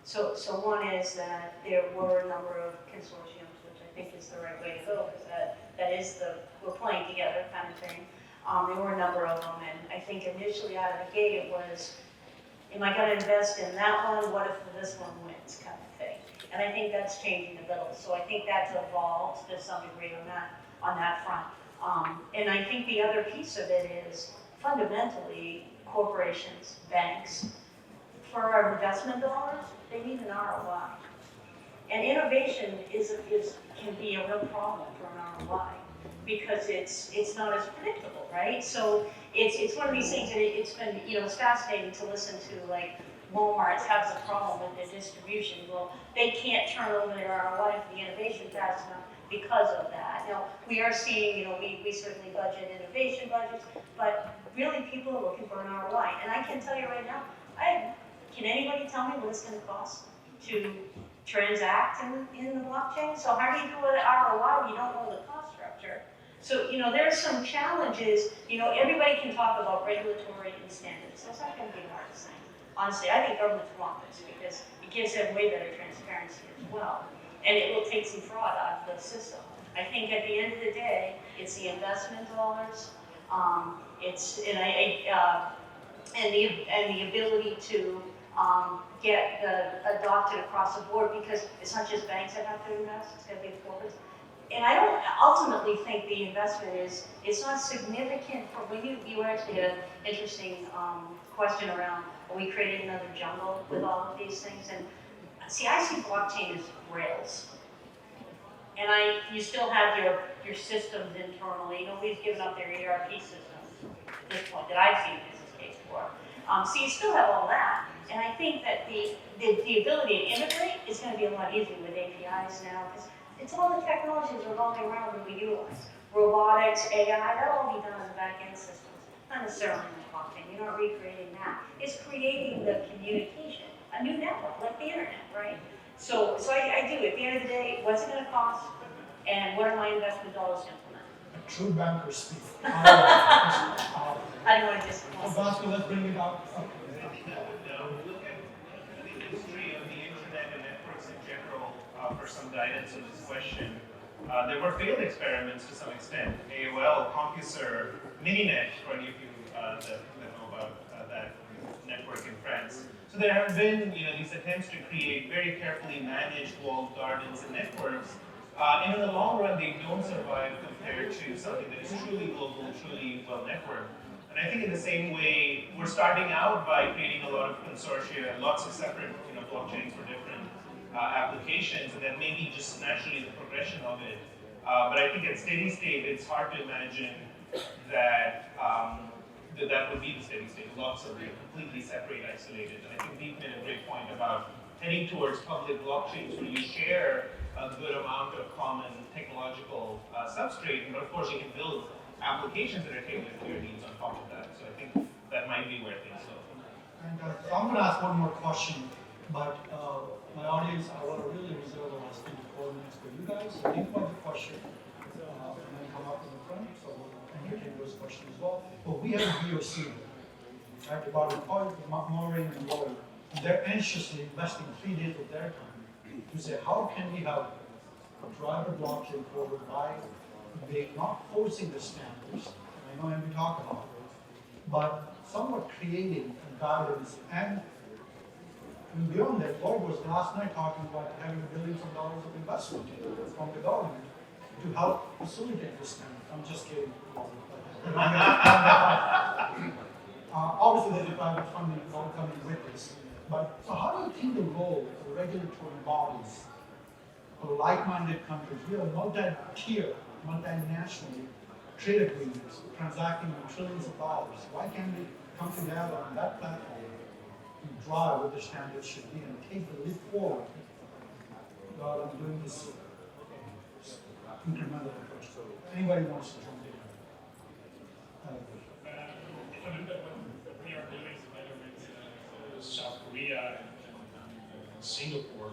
So one is that there were a number of consortiums, which I think is the right way to go, because that is we're playing together kind of thing. There were a number of them, and I think initially out of the gate it was, am I going to invest in that one? What if this one wins, kind of thing. And I think that's changing a little. So I think that's evolved to some degree on that front. And I think the other piece of it is fundamentally corporations, banks, for our investment dollars, they need an ROI. And innovation can be a real problem for an ROI because it's not as predictable, right? So it's one of these things that it's been, it's fascinating to listen to, like Walmart has a problem with their distribution. Well, they can't turn over their ROI for the innovation fast enough because of that. Now, we are seeing, we certainly budget innovation budgets, but really people are looking for an ROI. And I can tell you right now, can anybody tell me what it's going to cost to transact in the blockchain? So how do you do an ROI if you don't know the cost structure? So, there's some challenges. Everybody can talk about regulatory and standards. That's not going to be the hardest thing. Honestly, I think governments want this because it gives them way better transparency as well. And it will take some fraud out of the system. I think at the end of the day, it's the investment dollars, and the ability to get adopted across the board, because it's not just banks that have to invest, it's going to be the corporates. And I don't ultimately think the investment it's not significant for when you actually had an interesting question around, are we creating another jungle with all of these things? And see, I see blockchain as rails. And you still have your systems internally. Nobody's given up their ERP systems at this point that I've seen a business case for. So you still have all that. And I think that the ability to integrate is going to be a lot easier with APIs now, because it's all the technologies revolving around that we utilize. Robotics, AI, that'll all be done in the back-end systems. Not necessarily in the blockchain. You're not recreating that. It's creating the communication, a new network, like the internet, right? So I do, at the end of the day, what's it gonna cost, and what are my investment dollars to implement? A true banker speak. I don't wanna just. Vasco, let's bring it up. Now, we look at the history of the internet and networks in general for some guidance on this question. There were failed experiments to some extent. AOL, CompuServe, Mininet, for any of you that know about that network in France. So there have been, these attempts to create very carefully managed walled gardens and networks. And in the long run, they don't survive compared to something that is truly global, truly well networked. And I think in the same way, we're starting out by creating a lot of consortia, lots of separate blockchains for different applications, and then maybe just naturally the progression of it. But I think at steady state, it's hard to imagine that that would be the steady state. Lots of completely separate, isolated. And I think Deep made a great point about heading towards public blockchains where you share a good amount of common technological substrate, but of course you can build applications that are tailored to your needs on top of that. So I think that might be where things go. And so I'm going to ask one more question, but my audience, I want to really reserve the last 3 to 4 minutes for you guys. So think about the question and then come up in the front. So we'll entertain those questions as well. But we have a VOC, right, about Maureen and Lloyd. They're anxiously investing 3 days of their time to say, how can we help drive a blockchain forward by not forcing the standards, I know we talk about it, but somewhat creating guidance and beyond that, Lloyd was last night talking about having billions of dollars of investment from the government to help facilitate this standard. I'm just kidding. Obviously, there's a private funding all coming with this. But so how do you think the role of regulatory bodies for like-minded countries, we have multi-tier, multinational trade agreements transacting on trillions of dollars. Why can't we come together on that platform to drive what the standards should be and take the leap forward rather than doing this incremental approach? Anybody wants to jump in? If I look at what we are doing together with South Korea and Singapore,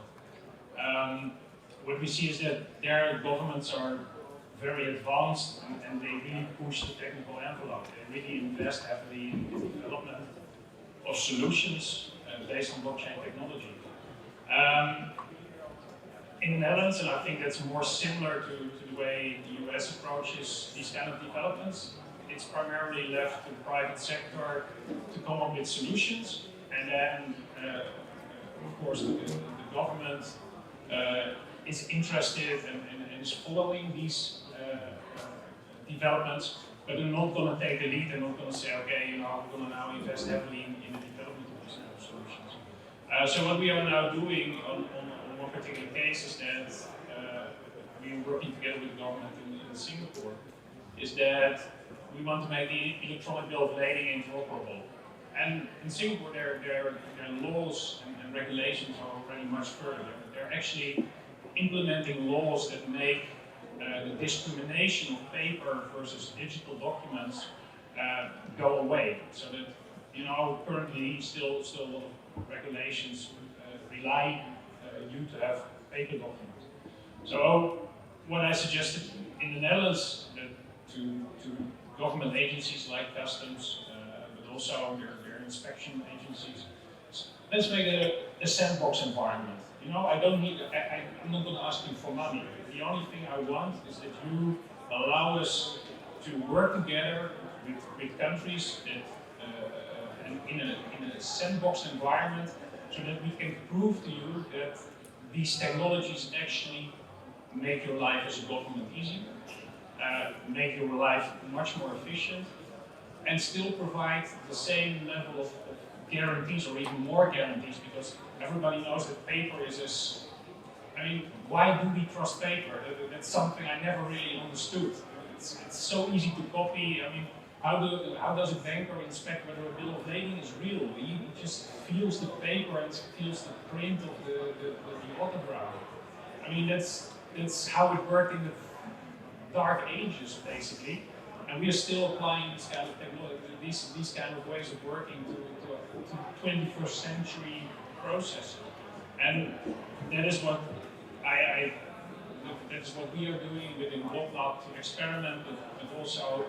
what we see is that their governments are very advanced and they really push the technical envelope. They really invest heavily in the development of solutions based on blockchain technology. In the Netherlands, and I think that's more similar to the way the US approaches these kind of developments, it's primarily left to the private sector to come up with solutions, and then, of course, the government is interested and is following these developments, but they're not going to take the lead. They're not going to say, okay, we're going to now invest heavily in the development of these kind of solutions. So what we are now doing on one particular case is that we're working together with the government in Singapore, is that we want to make the electronic bill of lading interoperable. And in Singapore, their laws and regulations are already much further. They're actually implementing laws that make the discrimination of paper versus digital documents go away. So that, currently still a lot of regulations rely you to have paper documents. So what I suggested in the Netherlands to government agencies like customs, but also their inspection agencies, let's make a sandbox environment. I'm not going to ask you for money. The only thing I want is that you allow us to work together with countries that, and in a sandbox environment, so that we can prove to you that these technologies actually make your life as a government easier, make your life much more efficient, and still provide the same level of guarantees or even more guarantees, because everybody knows that paper is why do we trust paper? That's something I never really understood. It's so easy to copy. How does a banker inspect whether a bill of lading is real? He just feels the paper and feels the print of the autograph. That's how it worked in the dark ages, basically. And we are still applying this kind of technology, these kind of ways of working to 21st century processes. And that is what that is what we are doing within Whatnot, to experiment, but also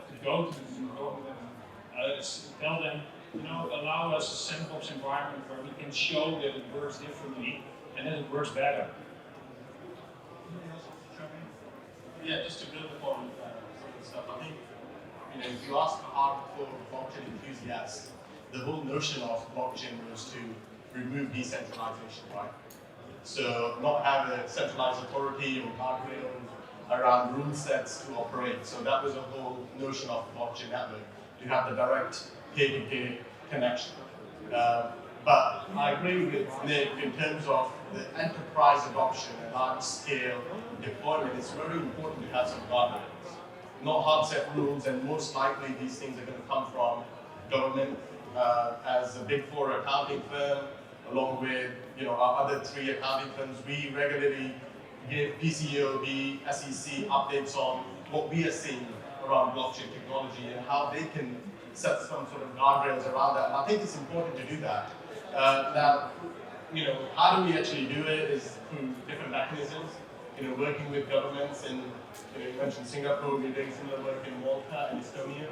to go to the government and tell them, allow us a sandbox environment where we can show that it works differently and that it works better. Yeah, just to build upon some of the stuff, I think, if you ask hardcore blockchain enthusiasts, the whole notion of blockchain was to remove decentralization, right? So not have a centralized authority or guardrails around rule sets to operate. So that was the whole notion of blockchain network, to have the direct peer-to-peer connection. But I agree with Nick in terms of the enterprise adoption and large-scale deployment. It's very important to have some guardrails, not hard set rules, and most likely these things are going to come from government as a Big Four accounting firm, along with our other 3 accounting firms. We regularly give PCAOB, SEC updates on what we are seeing around blockchain technology and how they can set some sort of guardrails around that. And I think it's important to do that. Now, how do we actually do it is through different mechanisms. Working with governments in, you mentioned Singapore, we're doing similar work in Malta and Estonia,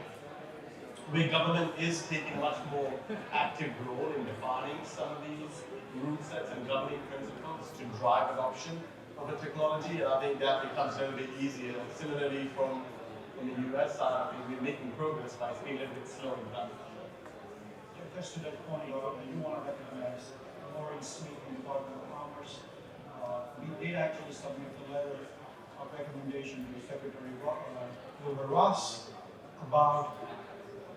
where government is taking a much more active role in defining some of these rule sets and governing principles to drive adoption of the technology. And I think that becomes a little bit easier. Similarly, from the US side, I think we're making progress, but it's been a little bit slow in that. Just to that point, you want to recognize Lauren Smith from the Department of Commerce. We did actually submit a letter of recommendation to Secretary Wilbur Ross about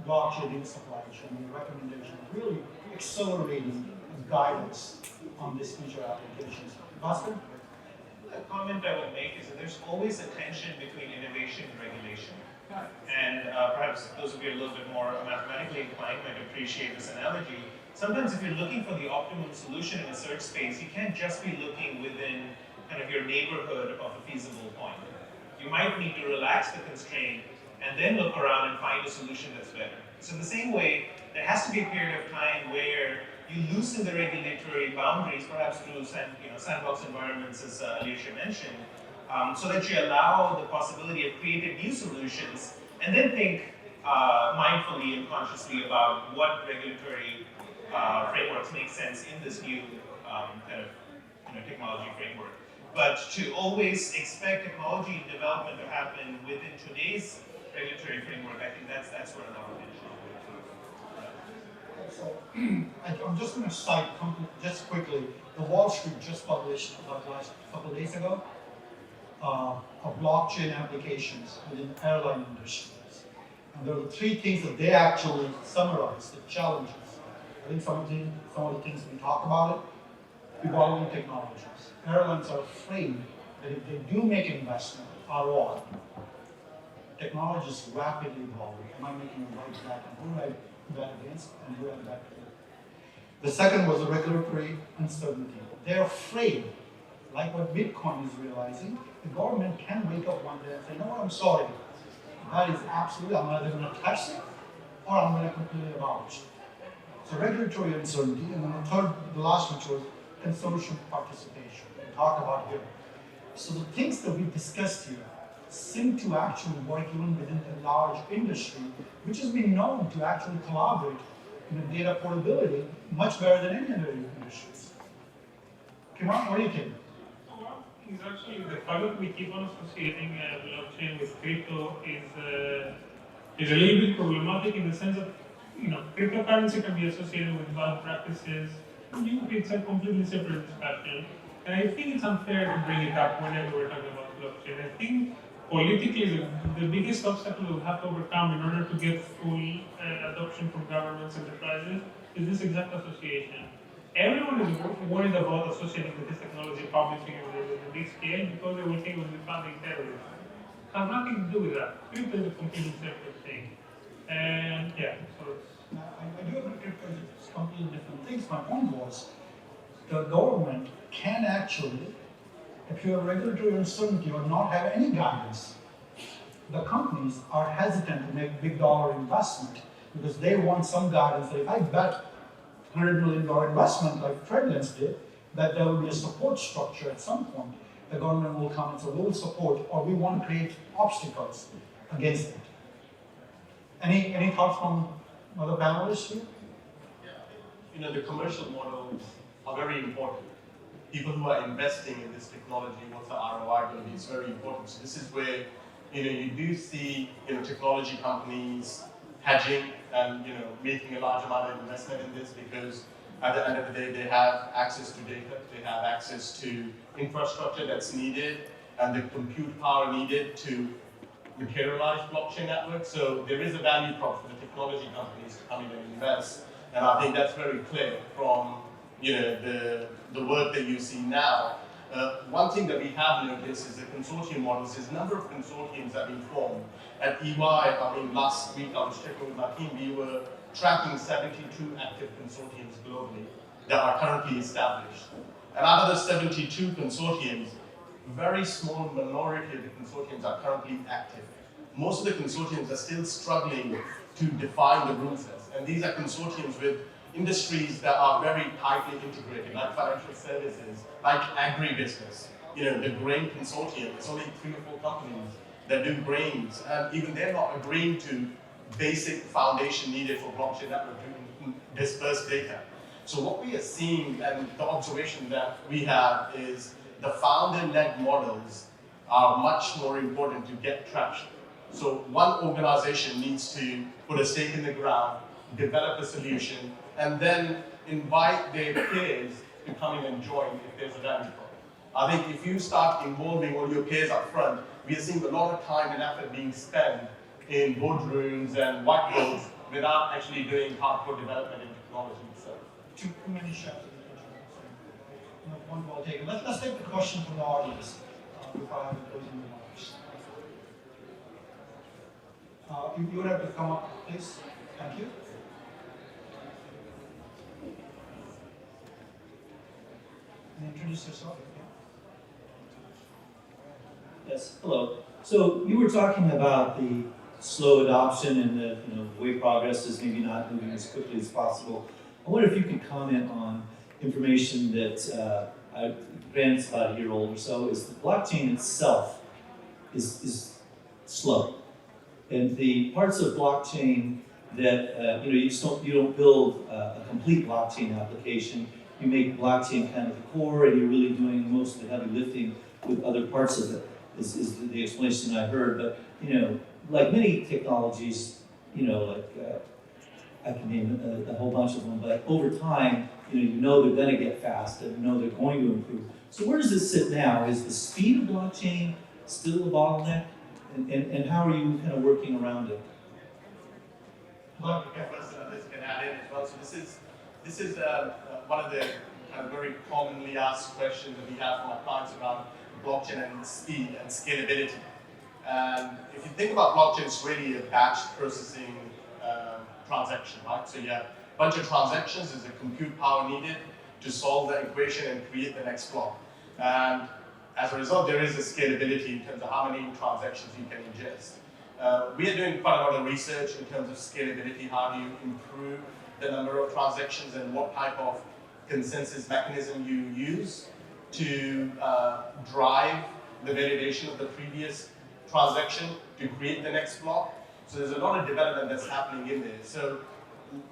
blockchain in supply chain, and the recommendation really accelerating guidance on these future applications. Bhaskar? A comment I would make is that there's always a tension between innovation and regulation. And perhaps those of you a little bit more mathematically inclined might appreciate this analogy. Sometimes if you're looking for the optimum solution in a search space, you can't just be looking within kind of your neighborhood of a feasible point. You might need to relax the constraint and then look around and find a solution that's better. So in the same way, there has to be a period of time where you loosen the regulatory boundaries, perhaps through sandbox environments, as Alicia mentioned, so that you allow the possibility of creating new solutions, and then think mindfully and consciously about what regulatory frameworks make sense in this new kind of technology framework. But to always expect technology development to happen within today's regulatory framework, I think that's where a lot of tension is. So I'm just going to cite just quickly. The Wall Street just published about last couple of days ago of blockchain applications within airline industries. And there are 3 things that they actually summarize, the challenges. I think some of the things we talk about it, evolving technologies. Airlines are afraid that if they do make an investment, ROI, technology is rapidly evolving. Am I making a right bet? And who do I bet against? And who do I bet with? The second was the regulatory uncertainty. They're afraid, like what Bitcoin is realizing, the government can wake up one day and say, you know what, I'm sorry. That is absolutely, I'm either going to tax it or I'm going to completely abolish it. So regulatory uncertainty, and then the last which was consortium participation. We talked about here. So the things that we discussed here seem to actually work even within the large industry, which has been known to actually collaborate in data portability much better than any other industries. Kiran, what do you think? Is actually the fact that we keep on associating blockchain with crypto is a little bit problematic in the sense that cryptocurrency can be associated with bad practices. It's a completely separate discussion, and I think it's unfair to bring it up whenever we're talking about blockchain. I think politically the biggest obstacle we'll have to overcome in order to get full adoption from governments and enterprises is this exact association. Everyone is worried about associating with this technology publicly with a big scale because they will think we'll be funding terrorism. It has nothing to do with that. Crypto is a completely separate thing. And yeah, so it's... I do agree crypto is completely different things. My point was, the government can actually, if you have regulatory uncertainty or not have any guidance, the companies are hesitant to make big dollar investment because they want some guidance that if I bet $100 million investment like Fredlands did, that there will be a support structure at some point. The government will come and say, we'll support, or we want to create obstacles against it. Any thoughts from other panelists here? You know, the commercial models are very important. People who are investing in this technology, what's the ROI going to be? It's very important. So this is where, you know, you do see, you know, technology companies hedging and, you know, making a large amount of investment in this because at the end of the day, they have access to data, they have access to infrastructure that's needed and the compute power needed to materialize blockchain networks. So there is a value prop for the technology companies to come in and invest. And I think that's very clear from, you know, the work that you see now. One thing that we have noticed is the consortium models. There's a number of consortiums that have been formed. At EY, I mean, last week I was checking with my team, we were tracking 72 active consortiums globally that are currently established. And out of the 72 consortiums, very small minority of the consortiums are currently active. Most of the consortiums are still struggling to define the rule sets. And these are consortiums with industries that are very tightly integrated, like financial services, like agribusiness. You know, the grain consortium, it's only 3 or 4 companies that do grains, and even they're not agreeing to basic foundation needed for blockchain network to disperse data. So what we are seeing, and the observation that we have, is the founder-led models are much more important to get traction. So one organization needs to put a stake in the ground, develop a solution, and then invite their peers to come in and join if there's a value prop. I think if you start involving all your peers up front, we are seeing a lot of time and effort being spent in boardrooms and whiteboards without actually doing hardcore development in technology itself. Too many shots at the kitchen. So, no point well taken. Let's take the question from the audience before I have the closing remarks. You would have to come up, please. Thank you. And introduce yourself. Yes, hello. So you were talking about the slow adoption and the way progress is maybe not moving as quickly as possible. I wonder if you could comment on information that granted about a year old or so, is the blockchain itself is slow. And the parts of blockchain that you don't build a complete blockchain application. You make blockchain kind of the core, and you're really doing most of the heavy lifting with other parts of it. Is the explanation I heard. But like many technologies, I can name a whole bunch of them. But over time, you know they're going to get fast, and you know they're going to improve. So where does this sit now? Is the speed of blockchain still a bottleneck? And how are you kind of working around it? Well, first others can add in as well. So this is one of the kind of very commonly asked questions that we have from our clients around blockchain and speed and scalability. And if you think about blockchain, it's really a batch processing transaction, right? So you have a bunch of transactions, there's a compute power needed to solve the equation and create the next block. And as a result, there is a scalability in terms of how many transactions you can ingest. We are doing quite a lot of research in terms of scalability. How do you improve the number of transactions and what type of consensus mechanism you use to drive the validation of the previous transaction to create the next block. So there's a lot of development that's happening in there. So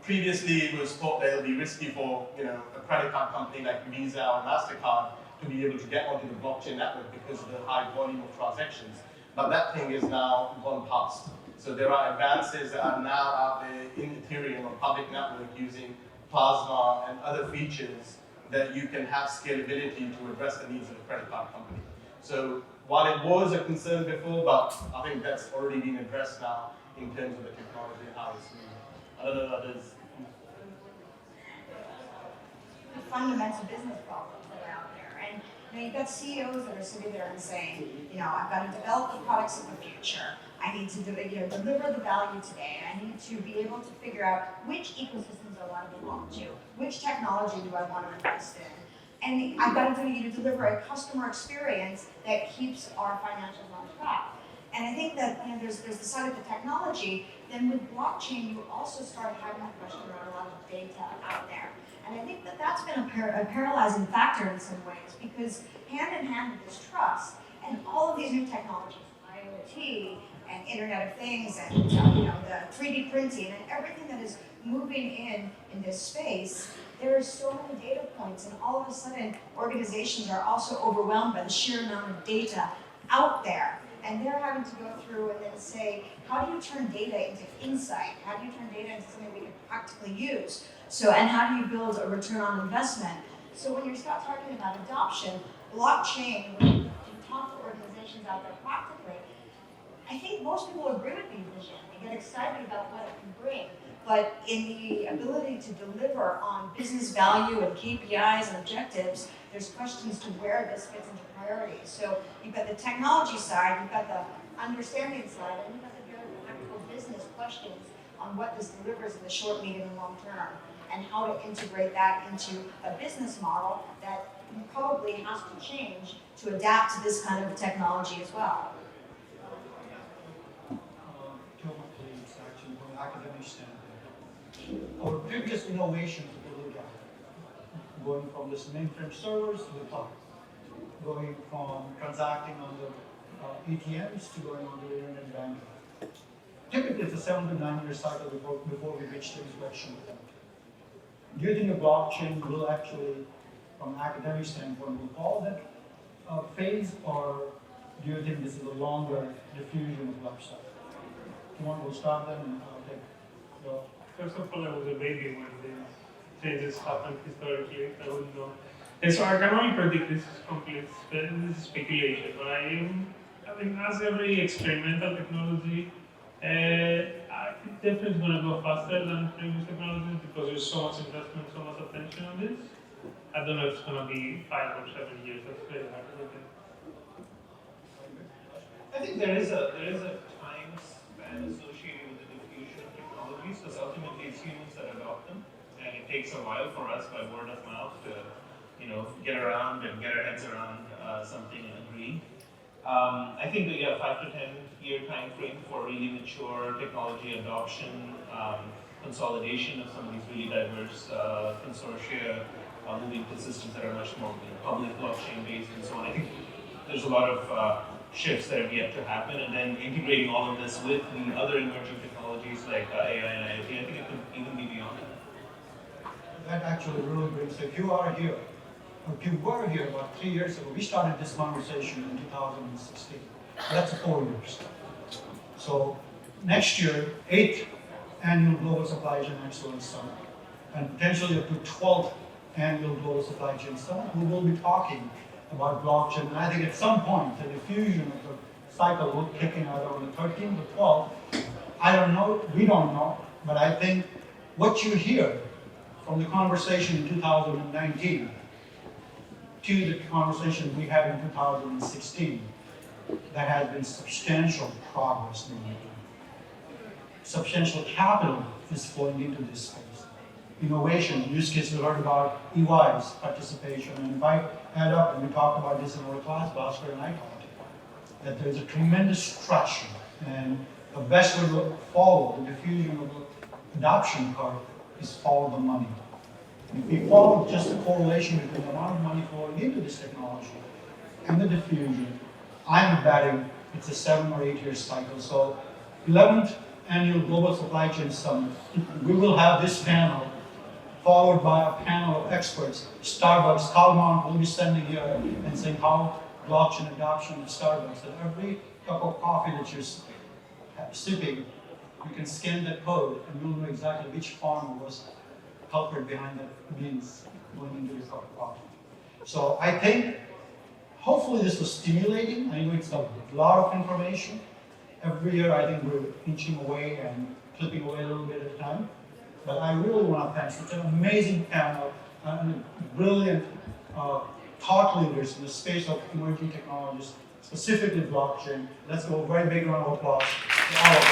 previously it was thought that it would be risky for a credit card company like Visa or MasterCard to be able to get onto the blockchain network because of the high volume of transactions. But that thing is now gone past. So there are advances that are now out there in Ethereum or public network using Plasma and other features that you can have scalability to address the needs of a credit card company. So while it was a concern before, but I think that's already been addressed now in terms of the technology and how it's moving. I don't know if others. The fundamental business problems that are out there. And you've got CEOs that are sitting there and saying, I've got to develop the products of the future. I need to deliver the value today. I need to be able to figure out which ecosystems I want to belong to, which technology do I want to invest in. And I've got to deliver a customer experience that keeps our financials on track. And I think that there's the side of the technology, then with blockchain, you also start having a question around a lot of data out there. And I think that that's been a paralyzing factor in some ways, because hand in hand with this trust and all of these new technologies, IoT and Internet of Things and the 3D printing and everything that is moving in this space, there are so many data points, and all of a sudden organizations are also overwhelmed by the sheer amount of data out there. And they're having to go through and then say, how do you turn data into insight? How do you turn data into something we can practically use? So, and how do you build a return on investment? So when you start talking about adoption, blockchain, when you talk to organizations out there practically, I think most people agree with the vision. They get excited about what it can bring. But in the ability to deliver on business value and KPIs and objectives, there's questions to where this fits into priorities. So you've got the technology side, you've got the understanding side, and you've got the very practical business questions on what this delivers in the short, medium, and long term, and how to integrate that into a business model that probably has to change to adapt to this kind of technology as well. Two please, actually, from an academic standpoint. Our previous innovations we look at, going from this mainframe servers to the cloud, going from transacting on the ATMs to going on the internet banking. Typically, it's a 7 to 9 year cycle before we reach the inflection point. Do you think a blockchain will actually, from an academic standpoint, will follow that phase, or do you think this is a longer diffusion of lifestyle? You want to start then, and I'll take the. First of all, I was a baby when these changes happened historically. I wouldn't know. And so I can only predict this is complete speculation. But I mean, as every experimental technology, I think definitely it's going to go faster than previous technologies because there's so much investment, so much attention on this. I don't know if it's going to be 5 or 7 years. That's very hard to predict. I think there is a time span associated with the diffusion of technologies, because ultimately it's humans that adopt them, and it takes a while for us by word of mouth to, get around and get our heads around something and agree. I think that 5 to 10 year time frame for really mature technology adoption, consolidation of some of these really diverse consortia, moving to systems that are much more public blockchain based and so on. I think there's a lot of shifts that have yet to happen, and then integrating all of this with the other emerging technologies like AI and IoT, I think it could even be beyond that. That actually really brings, if you are here, if you were here about 3 years ago, we started this conversation in 2016. That's 4 years. So next year, 8th Annual Global Supply Chain Excellence Summit, and potentially up to 12th Annual Global Supply Chain Summit, we will be talking about blockchain. And I think at some point, the diffusion of the cycle will kick in either on the 13th or 12th. I don't know, we don't know, but I think what you hear from the conversation in 2019 to the conversation we had in 2016, there has been substantial progress made. Substantial capital is flowing into this space. Innovation, use case we heard about EY's participation, and if I add up, and we talked about this in our class, Bhaskar and I talked about, that there's a tremendous traction, and the best way to follow the diffusion of the adoption curve is follow the money. If we follow just the correlation between the amount of money flowing into this technology and the diffusion, I'm betting it's a 7 or 8 year cycle. So 11th Annual Global Supply Chain Summit, we will have this panel followed by a panel of experts. Starbucks, Karl Mount will be standing here and saying how blockchain adoption at Starbucks. And every cup of coffee that you're sipping, you can scan that code and you'll know exactly which farmer was culprit behind the beans going into your cup of coffee. So I think hopefully this was stimulating. I know it's a lot of information. Every year I think we're inching away and clipping away a little bit at a time. But I really want to thank such an amazing panel and brilliant thought leaders in the space of emerging technologies, specifically blockchain. Let's go a very big round of applause to all of them.